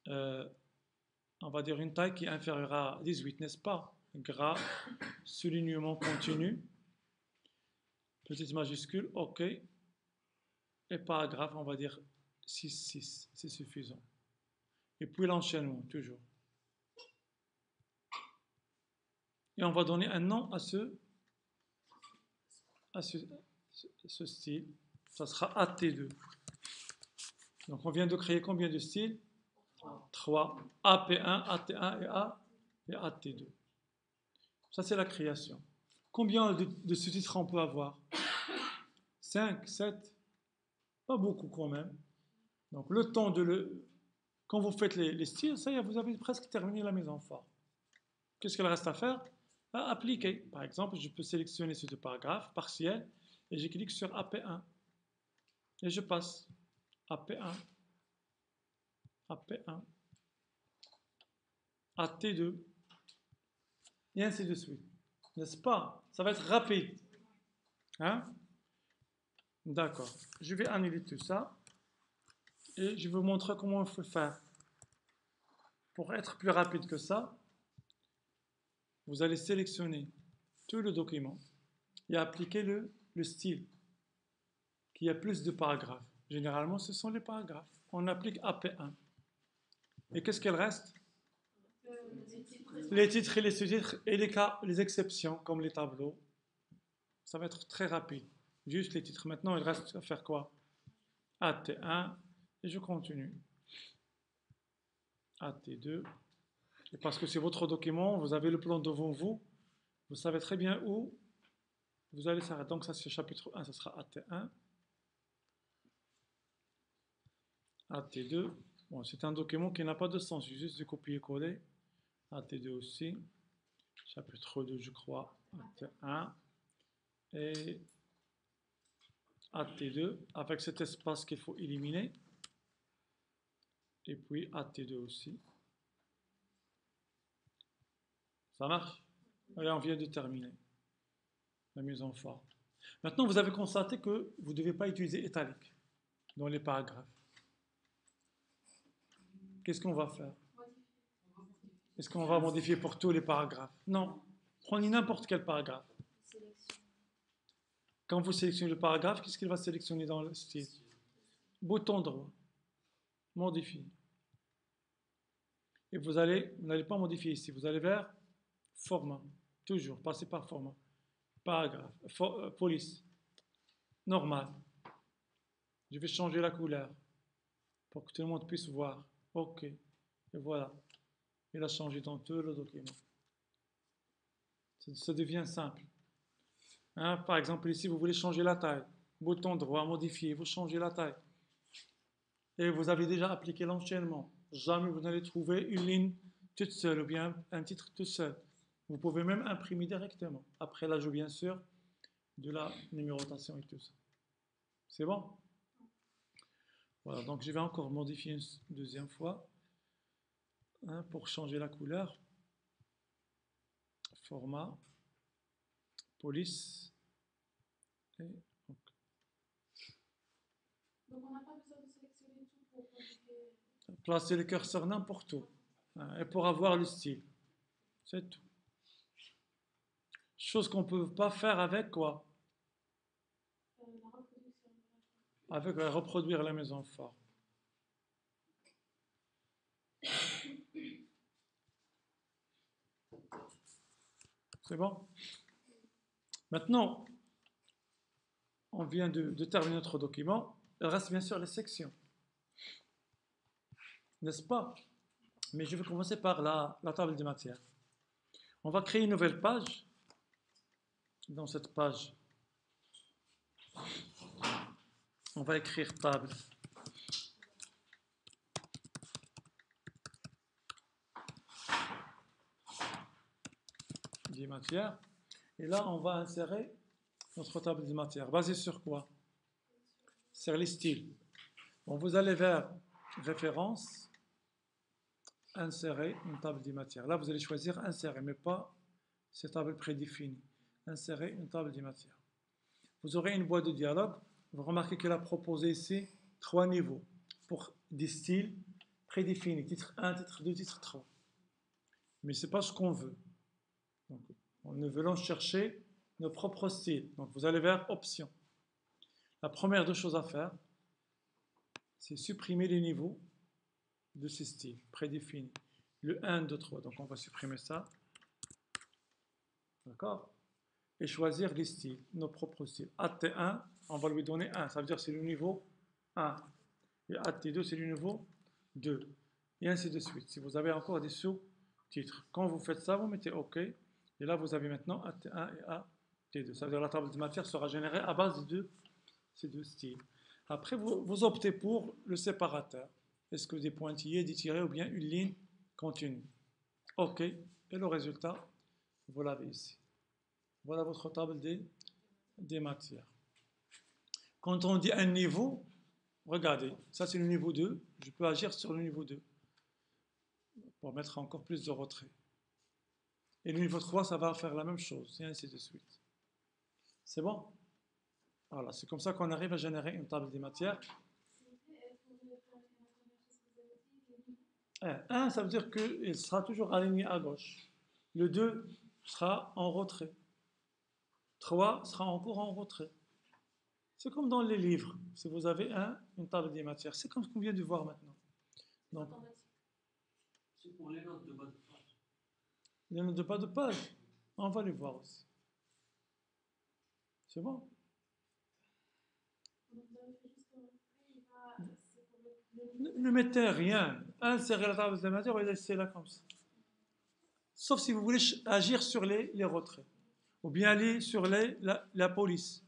S1: On va dire une taille qui est inférieure à 18, n'est-ce pas? Gras, soulignement continu, petite majuscule, OK. Et paragraphe, on va dire 6, c'est suffisant. Et puis l'enchaînement, toujours. Et on va donner un nom à ce style. Ça sera AT2. Donc on vient de créer combien de styles? 3. AP1, AT1 et AT2. Ça, c'est la création. Combien de sous-titres on peut avoir? 5, 7? Pas beaucoup quand même. Donc le temps quand vous faites les styles, ça y est, vous avez presque terminé la mise en forme. Qu'est-ce qu'il reste à faire? À appliquer. Par exemple, je peux sélectionner ce paragraphe partiel et je clique sur AP1. Et je passe. AP1. AP1. AT2. Et ainsi de suite. N'est-ce pas? Ça va être rapide. Hein? D'accord. Je vais annuler tout ça. Et je vais vous montrer comment il faut faire. Pour être plus rapide que ça, vous allez sélectionner tout le document et appliquer le style qui a plus de paragraphes. Généralement, ce sont les paragraphes. On applique AP1. Et qu'est-ce qu'il reste? Les titres et les sous-titres et les exceptions, comme les tableaux. Ça va être très rapide. Juste les titres. Maintenant, il reste à faire quoi? AT1. Et je continue. AT2. Et parce que c'est votre document, vous avez le plan devant vous. Vous savez très bien où vous allez s'arrêter. Donc ça, c'est chapitre 1, ça sera AT1. AT2. Bon, c'est un document qui n'a pas de sens. J'ai juste de copier-coller. AT2 aussi. Chapitre 2, je crois. AT1. Et AT2, avec cet espace qu'il faut éliminer. Et puis AT2 aussi. Ça marche? Allez, on vient de terminer la mise en forme. Maintenant, vous avez constaté que vous ne devez pas utiliser italique dans les paragraphes. Qu'est-ce qu'on va faire? Est-ce qu'on va modifier pour tous les paragraphes? Non. Prenez n'importe quel paragraphe. Quand vous sélectionnez le paragraphe, qu'est-ce qu'il va sélectionner dans le style? Bouton droit. Modifier. Et vous n'allez pas modifier ici. Vous allez vers format. Toujours. Passez par format. Paragraphe. Police. Normal. Je vais changer la couleur pour que tout le monde puisse voir. OK. Et voilà. Il a changé dans tout le document. Ça devient simple. Hein, par exemple, ici, vous voulez changer la taille. Bouton droit, modifier, vous changez la taille. Et vous avez déjà appliqué l'enchaînement. Jamais vous n'allez trouver une ligne toute seule ou bien un titre tout seul. Vous pouvez même imprimer directement. Après l'ajout, bien sûr, de la numérotation et tout ça. C'est bon? Voilà, donc je vais encore modifier une deuxième fois pour changer la couleur. Format, police. Et
S2: donc on n'a pas besoin de sélectionner tout pour modifier.
S1: Placer le curseur n'importe où. Et pour avoir le style. C'est tout. Chose qu'on ne peut pas faire avec quoi?
S2: La reproduction.
S1: Avec reproduire la maison forte. C'est bon? Maintenant, on vient de terminer notre document. Il reste bien sûr les sections. N'est-ce pas? Mais je vais commencer par la table des matières. On va créer une nouvelle page. Dans cette page, on va écrire table des matières. Et là, on va insérer notre table des matières. Basée sur quoi? C'est les styles. Bon, vous allez vers référence, insérer une table des matières. Là, vous allez choisir insérer, mais pas cette table prédéfinie. Insérer une table des matières. Vous aurez une boîte de dialogue. Vous remarquez qu'elle a proposé ici 3 niveaux pour des styles prédéfinis. Titre 1, titre 2, titre 3. Mais ce n'est pas ce qu'on veut. Donc, nous voulons chercher nos propres styles. Donc, vous allez vers Options. La première des choses à faire, c'est supprimer les niveaux de ces styles prédéfinis. Le 1, 2, 3. Donc, on va supprimer ça. D'accord? Et choisir les styles, nos propres styles. AT1, on va lui donner 1. Ça veut dire que c'est le niveau 1. Et AT2, c'est le niveau 2. Et ainsi de suite. Si vous avez encore des sous-titres. Quand vous faites ça, vous mettez OK. Et là, vous avez maintenant AT1 et AT2. Ça veut dire que la table de matière sera générée à base de ces deux styles. Après, vous optez pour le séparateur. Est-ce que des pointillés, des tirets ou bien une ligne continue? OK. Et le résultat, vous l'avez ici. Voilà votre table des matières. Quand on dit un niveau, regardez, ça c'est le niveau 2. Je peux agir sur le niveau 2 pour mettre encore plus de retrait. Et le niveau 3, ça va faire la même chose, et ainsi de suite. C'est bon? Voilà, c'est comme ça qu'on arrive à générer une table des matières. 1, ça veut dire qu'il sera toujours aligné à gauche. Le 2 sera en retrait. 3 sera encore en retrait. C'est comme dans les livres. Si vous avez une table des matières, c'est comme ce qu'on vient de voir maintenant. Donc,
S3: c'est pour les notes de bas de page.
S1: Les notes de bas de page, on va les voir aussi. C'est bon? Ne mettez rien. Insérez la table des matières et laissez-la comme ça. Sauf si vous voulez agir sur les retraits. Ou bien aller sur la police.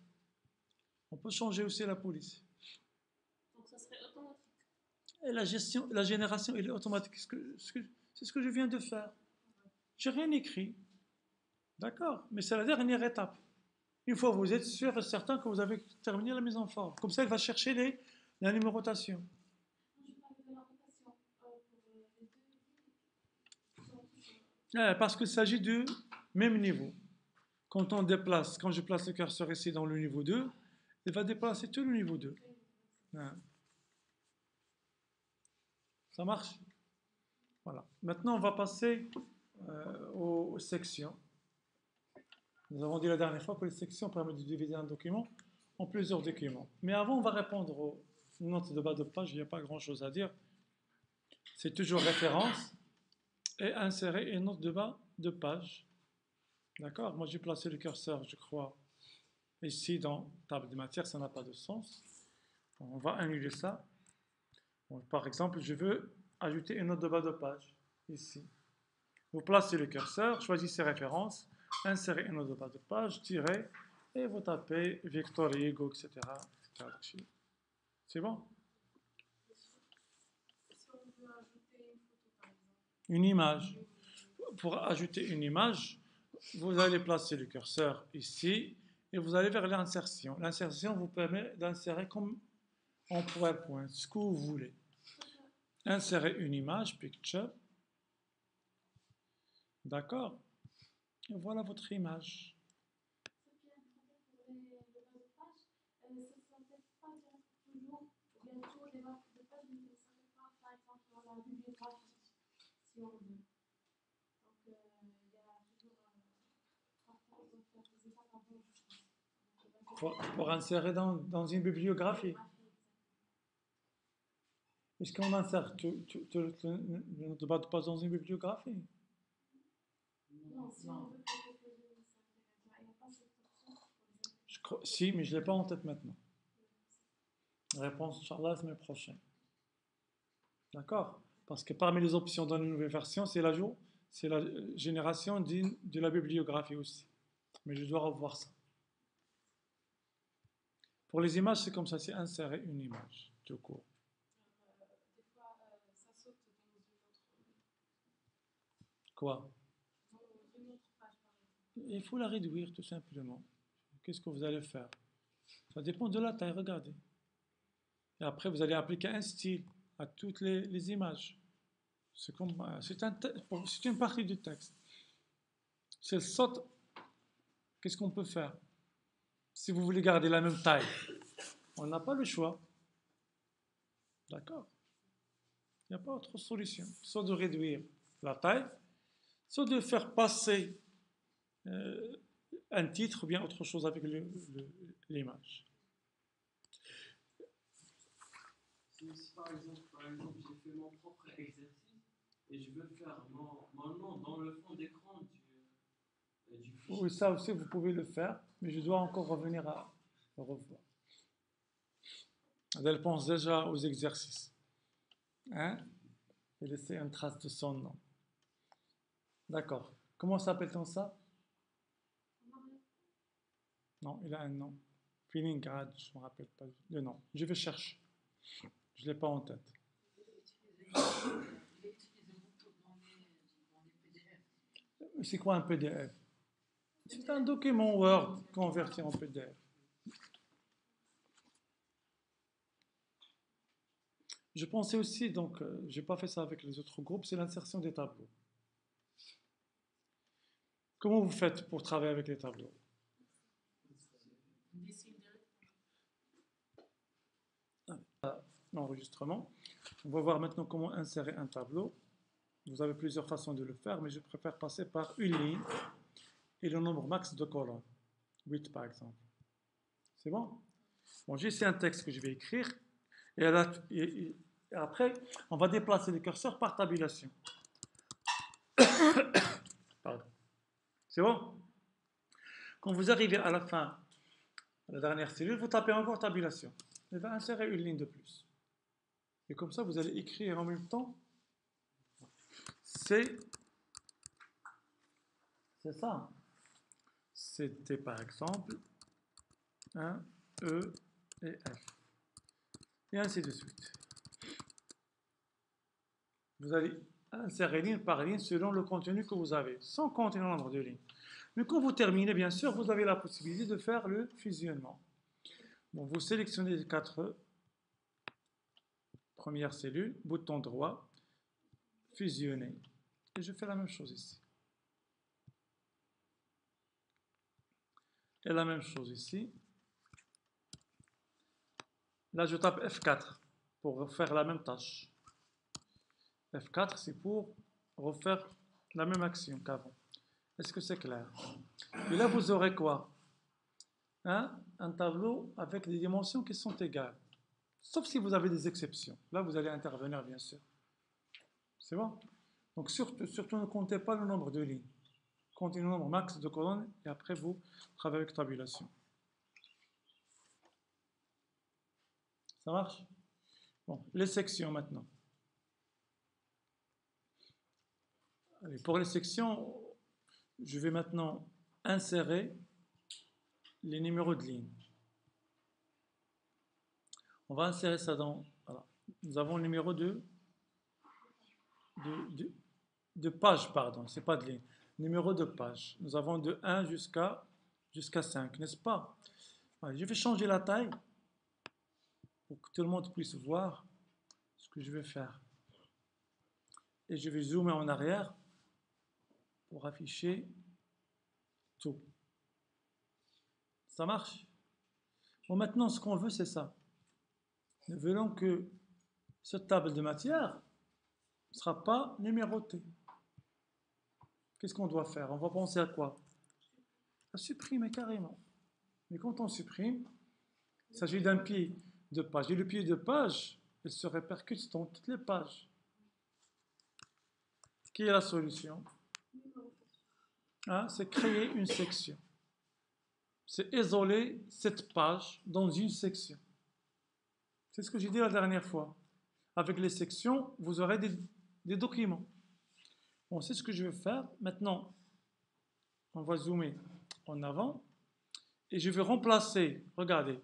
S1: On peut changer aussi la police.
S2: Donc ça serait automatique.
S1: Et la génération, elle est automatique. C'est ce que je viens de faire. Je n'ai rien écrit. D'accord? Mais c'est la dernière étape. Une fois que vous êtes sûr et certain que vous avez terminé la mise en forme. Comme ça, il va chercher la numérotation.
S2: Je parle de la rotation pour les deux.
S1: Parce qu'il s'agit du même niveau. Quand je place le curseur ici dans le niveau 2, il va déplacer tout le niveau 2. Ça marche? Voilà. Maintenant, on va passer aux sections. Nous avons dit la dernière fois que les sections permettent de diviser un document en plusieurs documents. Mais avant, on va répondre aux notes de bas de page. Il n'y a pas grand-chose à dire. C'est toujours référence et insérer une note de bas de page. D'accord? Moi, j'ai placé le curseur, je crois, ici dans table de matière. Ça n'a pas de sens. On va annuler ça. Bon, par exemple, je veux ajouter une note de bas de page ici. Vous placez le curseur, choisissez référence, insérez une note de bas de page, tirez, et vous tapez Victor Hugo, etc. C'est bon?
S2: Si on veut ajouter une photo, par exemple.
S1: Une image. Pour ajouter une image, vous allez placer le curseur ici, et vous allez vers l'insertion. L'insertion vous permet d'insérer comme en point, ce que vous voulez. Insérer une image, picture. D'accord? Et voilà votre image.
S2: Ce qui est important pour les bas de page, ce ne sont peut-être pas toujours, ou bien toujours les bas de page, mais ça ne fait pas, par exemple, dans la bibliographie, si on veut. Donc, il y a toujours parfois des étapes avant, je pense.
S1: Pour insérer dans une bibliographie. Est-ce qu'on insère le note de bas de page dans une bibliographie?
S2: Non, si on veut proposer ça, il n'y a pas cette option pour les
S1: Si, mais je ne l'ai pas en tête maintenant. Réponse, Inch'Allah, la semaine prochaine. D'accord? Parce que parmi les options dans une nouvelle version, c'est la génération de la bibliographie aussi. Mais je dois revoir ça. Pour les images, c'est comme ça, c'est insérer une image, tout court.
S2: Des fois, ça saute dans une autre.
S1: Quoi?
S2: Dans une autre page, par exemple.
S1: Il faut la réduire, tout simplement. Qu'est-ce que vous allez faire? Ça dépend de la taille, regardez. Et après, vous allez appliquer un style à toutes les images. C'est une partie du texte. C'est le sot. Qu'est-ce qu'on peut faire? Si vous voulez garder la même taille, on n'a pas le choix. D'accord? Il n'y a pas autre solution. Soit de réduire la taille, soit de faire passer un titre ou bien autre chose avec l'image.
S3: Si par exemple j'ai fait mon propre exercice et je veux faire mon nom dans le fond d'écran du fichier.
S1: Oui, ça aussi vous pouvez le faire, mais je dois encore revenir à revoir. Elle pense déjà aux exercices. Hein? Et laisser une trace de son nom. D'accord. Comment s'appelle-t-on ça? Non, il a un nom. Feeling grad, je ne me rappelle pas le nom. Je vais chercher. Je ne l'ai pas en tête. C'est quoi un PDF? C'est un document Word converti en PDF. Je pensais aussi, donc, je n'ai pas fait ça avec les autres groupes, c'est l'insertion des tableaux. Comment vous faites pour travailler avec les tableaux? L'enregistrement. On va voir maintenant comment insérer un tableau. Vous avez plusieurs façons de le faire, mais je préfère passer par une ligne et le nombre max de colonnes. 8 par exemple. C'est bon? Bon, j'ai ici un texte que je vais écrire. Et après, on va déplacer le curseur par tabulation. Pardon. C'est bon? Quand vous arrivez à la fin, à la dernière cellule, vous tapez encore tabulation. Il va insérer une ligne de plus. Et comme ça, vous allez écrire en même temps. C'est ça. C'était par exemple 1, E et F. Et ainsi de suite. Vous allez insérer ligne par ligne selon le contenu que vous avez, sans compter le nombre de lignes. Mais quand vous terminez, bien sûr, vous avez la possibilité de faire le fusionnement. Bon, vous sélectionnez les 4 premières cellules, bouton droit, fusionner. Et je fais la même chose ici. Et la même chose ici. Là, je tape F4 pour refaire la même tâche. F4, c'est pour refaire la même action qu'avant. Est-ce que c'est clair? Et là, vous aurez quoi? Un tableau avec des dimensions qui sont égales. Sauf si vous avez des exceptions. Là, vous allez intervenir, bien sûr. C'est bon? Donc, surtout, ne comptez pas le nombre de lignes. Comptez le nombre max de colonnes et après, vous travaillez avec tabulation. Ça marche? Bon, les sections maintenant. Allez, pour les sections, je vais maintenant insérer les numéros de ligne. On va insérer ça dans... Voilà. Nous avons le numéro de page, pardon, c'est pas de ligne. Numéro de page. Nous avons de 1 jusqu'à 5, n'est-ce pas? Allez, je vais changer la taille pour que tout le monde puisse voir ce que je vais faire. Et je vais zoomer en arrière pour afficher tout. Ça marche? Bon, maintenant, ce qu'on veut, c'est ça. Nous voulons que cette table de matière ne sera pas numérotée. Qu'est-ce qu'on doit faire? On va penser à quoi? À supprimer carrément. Mais quand on supprime, il s'agit d'un pied de page. Et le pied de page, il se répercute dans toutes les pages. Quelle est la solution? C'est créer une section. C'est isoler cette page dans une section. C'est ce que j'ai dit la dernière fois. Avec les sections, vous aurez des documents. Bon, c'est ce que je vais faire. Maintenant, on va zoomer en avant. Et je vais remplacer, regardez,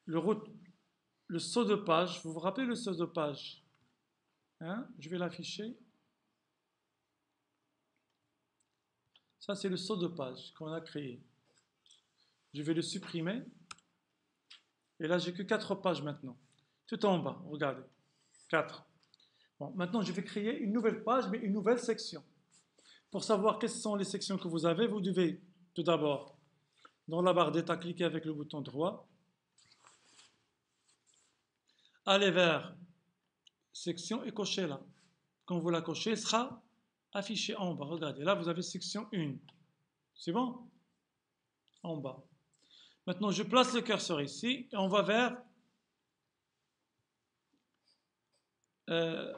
S1: le saut de page. Vous vous rappelez le saut de page? Je vais l'afficher. Ça, c'est le saut de page qu'on a créé. Je vais le supprimer. Et là, j'ai que 4 pages maintenant. Tout en bas, regardez. 4. Bon, maintenant, je vais créer une nouvelle page, mais une nouvelle section. Pour savoir quelles sont les sections que vous avez, vous devez tout d'abord, dans la barre d'état, cliquer avec le bouton droit, aller vers section et cocher là. Quand vous la cochez, elle sera affichée en bas. Regardez, là, vous avez section 1. C'est bon? En bas. Maintenant, je place le curseur ici et on va vers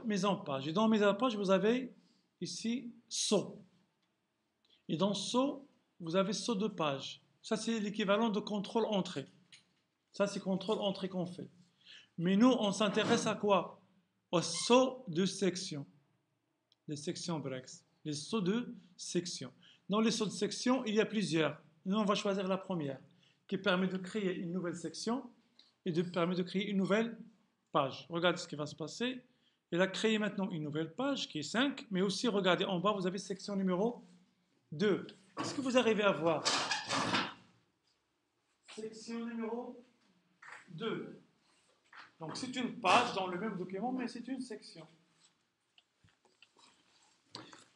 S1: mise en page. Et dans mise en page, vous avez ici saut. Et dans saut, vous avez saut de page. Ça, c'est l'équivalent de contrôle entrée. Ça, c'est contrôle entrée qu'on fait. Mais nous, on s'intéresse à quoi? Au saut de section. Les sections breaks. Les sauts de section. Dans les sauts de section, il y a plusieurs. Nous, on va choisir la première, qui permet de créer une nouvelle section et permet de créer une nouvelle page. Regardez ce qui va se passer. Il a créé maintenant une nouvelle page qui est 5, mais aussi, regardez, en bas, vous avez section numéro 2. Est-ce que vous arrivez à voir? Section numéro 2. Donc, c'est une page dans le même document, mais c'est une section.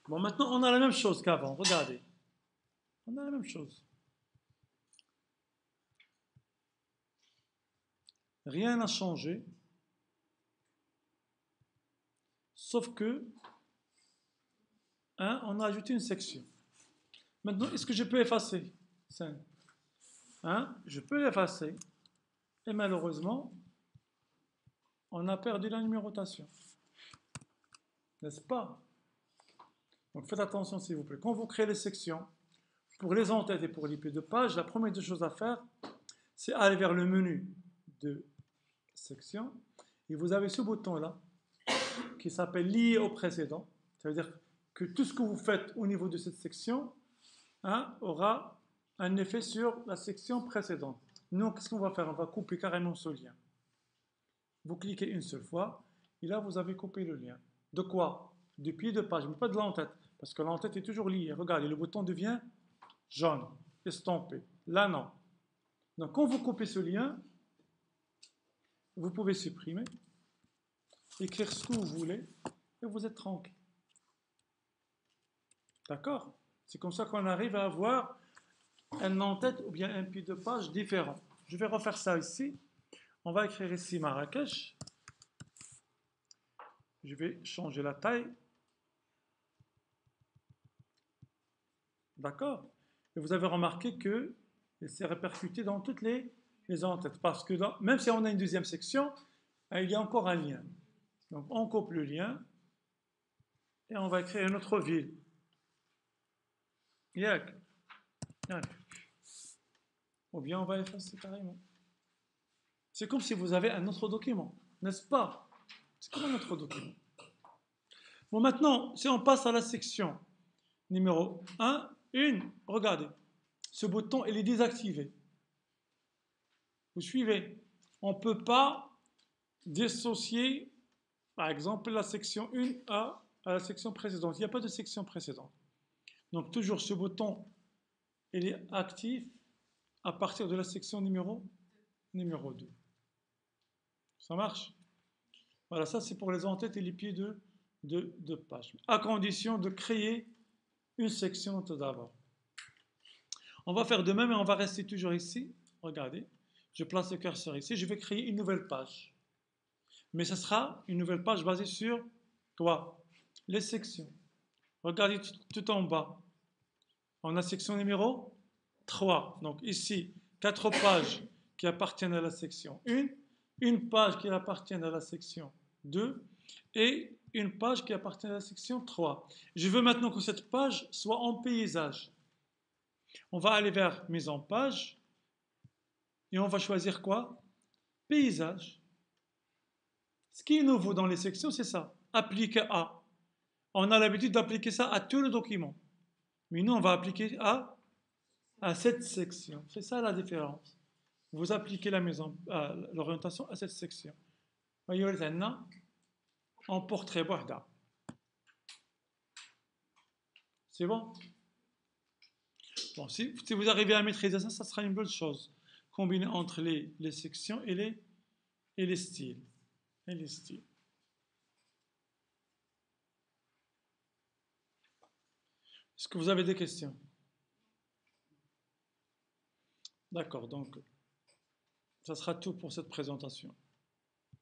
S1: Bon, maintenant, on a la même chose qu'avant. Regardez. On a la même chose. Rien n'a changé. Sauf que, on a ajouté une section. Maintenant, est-ce que je peux effacer? Je peux l'effacer. Et malheureusement, on a perdu la numérotation. N'est-ce pas? Donc faites attention s'il vous plaît. Quand vous créez les sections, pour les en-têtes et pour les pieds de page, la première des choses à faire, c'est aller vers le menu de section. Et vous avez ce bouton-là, qui s'appelle lié au précédent. Ça veut dire que tout ce que vous faites au niveau de cette section aura un effet sur la section précédente. Nous, qu'est-ce qu'on va faire? On va couper carrément ce lien. Vous cliquez une seule fois, et là, vous avez coupé le lien. De quoi? Du pied de page, mais pas de l'en-tête, parce que l'en-tête est toujours liée. Regardez, le bouton devient jaune, estampé. Là, non. Donc, quand vous coupez ce lien, vous pouvez supprimer, écrire ce que vous voulez, et vous êtes tranquille. D'accord? C'est comme ça qu'on arrive à avoir un en-tête ou bien un pied de page différent. Je vais refaire ça ici. On va écrire ici Marrakech. Je vais changer la taille. D'accord? Et vous avez remarqué que c'est répercuté dans toutes les en-têtes. Parce que même si on a une deuxième section, il y a encore un lien. Donc on coupe le lien et on va créer une autre ville. Yak. Ou bien on va effacer carrément. C'est comme si vous avez un autre document, n'est-ce pas? C'est comme un autre document. Bon, maintenant, si on passe à la section numéro 1, regardez, ce bouton, il est désactivé. Vous suivez? On ne peut pas dissocier, par exemple, la section 1 à la section précédente. Il n'y a pas de section précédente. Donc, toujours ce bouton, il est actif à partir de la section numéro 2. Ça marche? Voilà, ça c'est pour les en-têtes et les pieds de page. À condition de créer une section tout d'abord. On va faire de même et on va rester toujours ici. Regardez, je place le curseur ici. Je vais créer une nouvelle page. Mais ce sera une nouvelle page basée sur quoi? Les sections. Regardez tout en bas. On a section numéro 3. Donc ici, 4 pages qui appartiennent à la section 1, une page qui appartient à la section 2 et une page qui appartient à la section 3. Je veux maintenant que cette page soit en paysage. On va aller vers mise en page et on va choisir quoi? Paysage. Ce qui est nouveau dans les sections, c'est ça. Appliquer à. On a l'habitude d'appliquer ça à tout le document. Mais nous, on va appliquer à cette section. C'est ça la différence. Vous appliquez l'orientation à cette section. Voyez, en portrait Wahda. C'est bon? Bon, si vous arrivez à maîtriser ça, ça sera une bonne chose. Combiner entre les sections et les styles. et les styles. Est-ce que vous avez des questions? D'accord, donc ça sera tout pour cette présentation.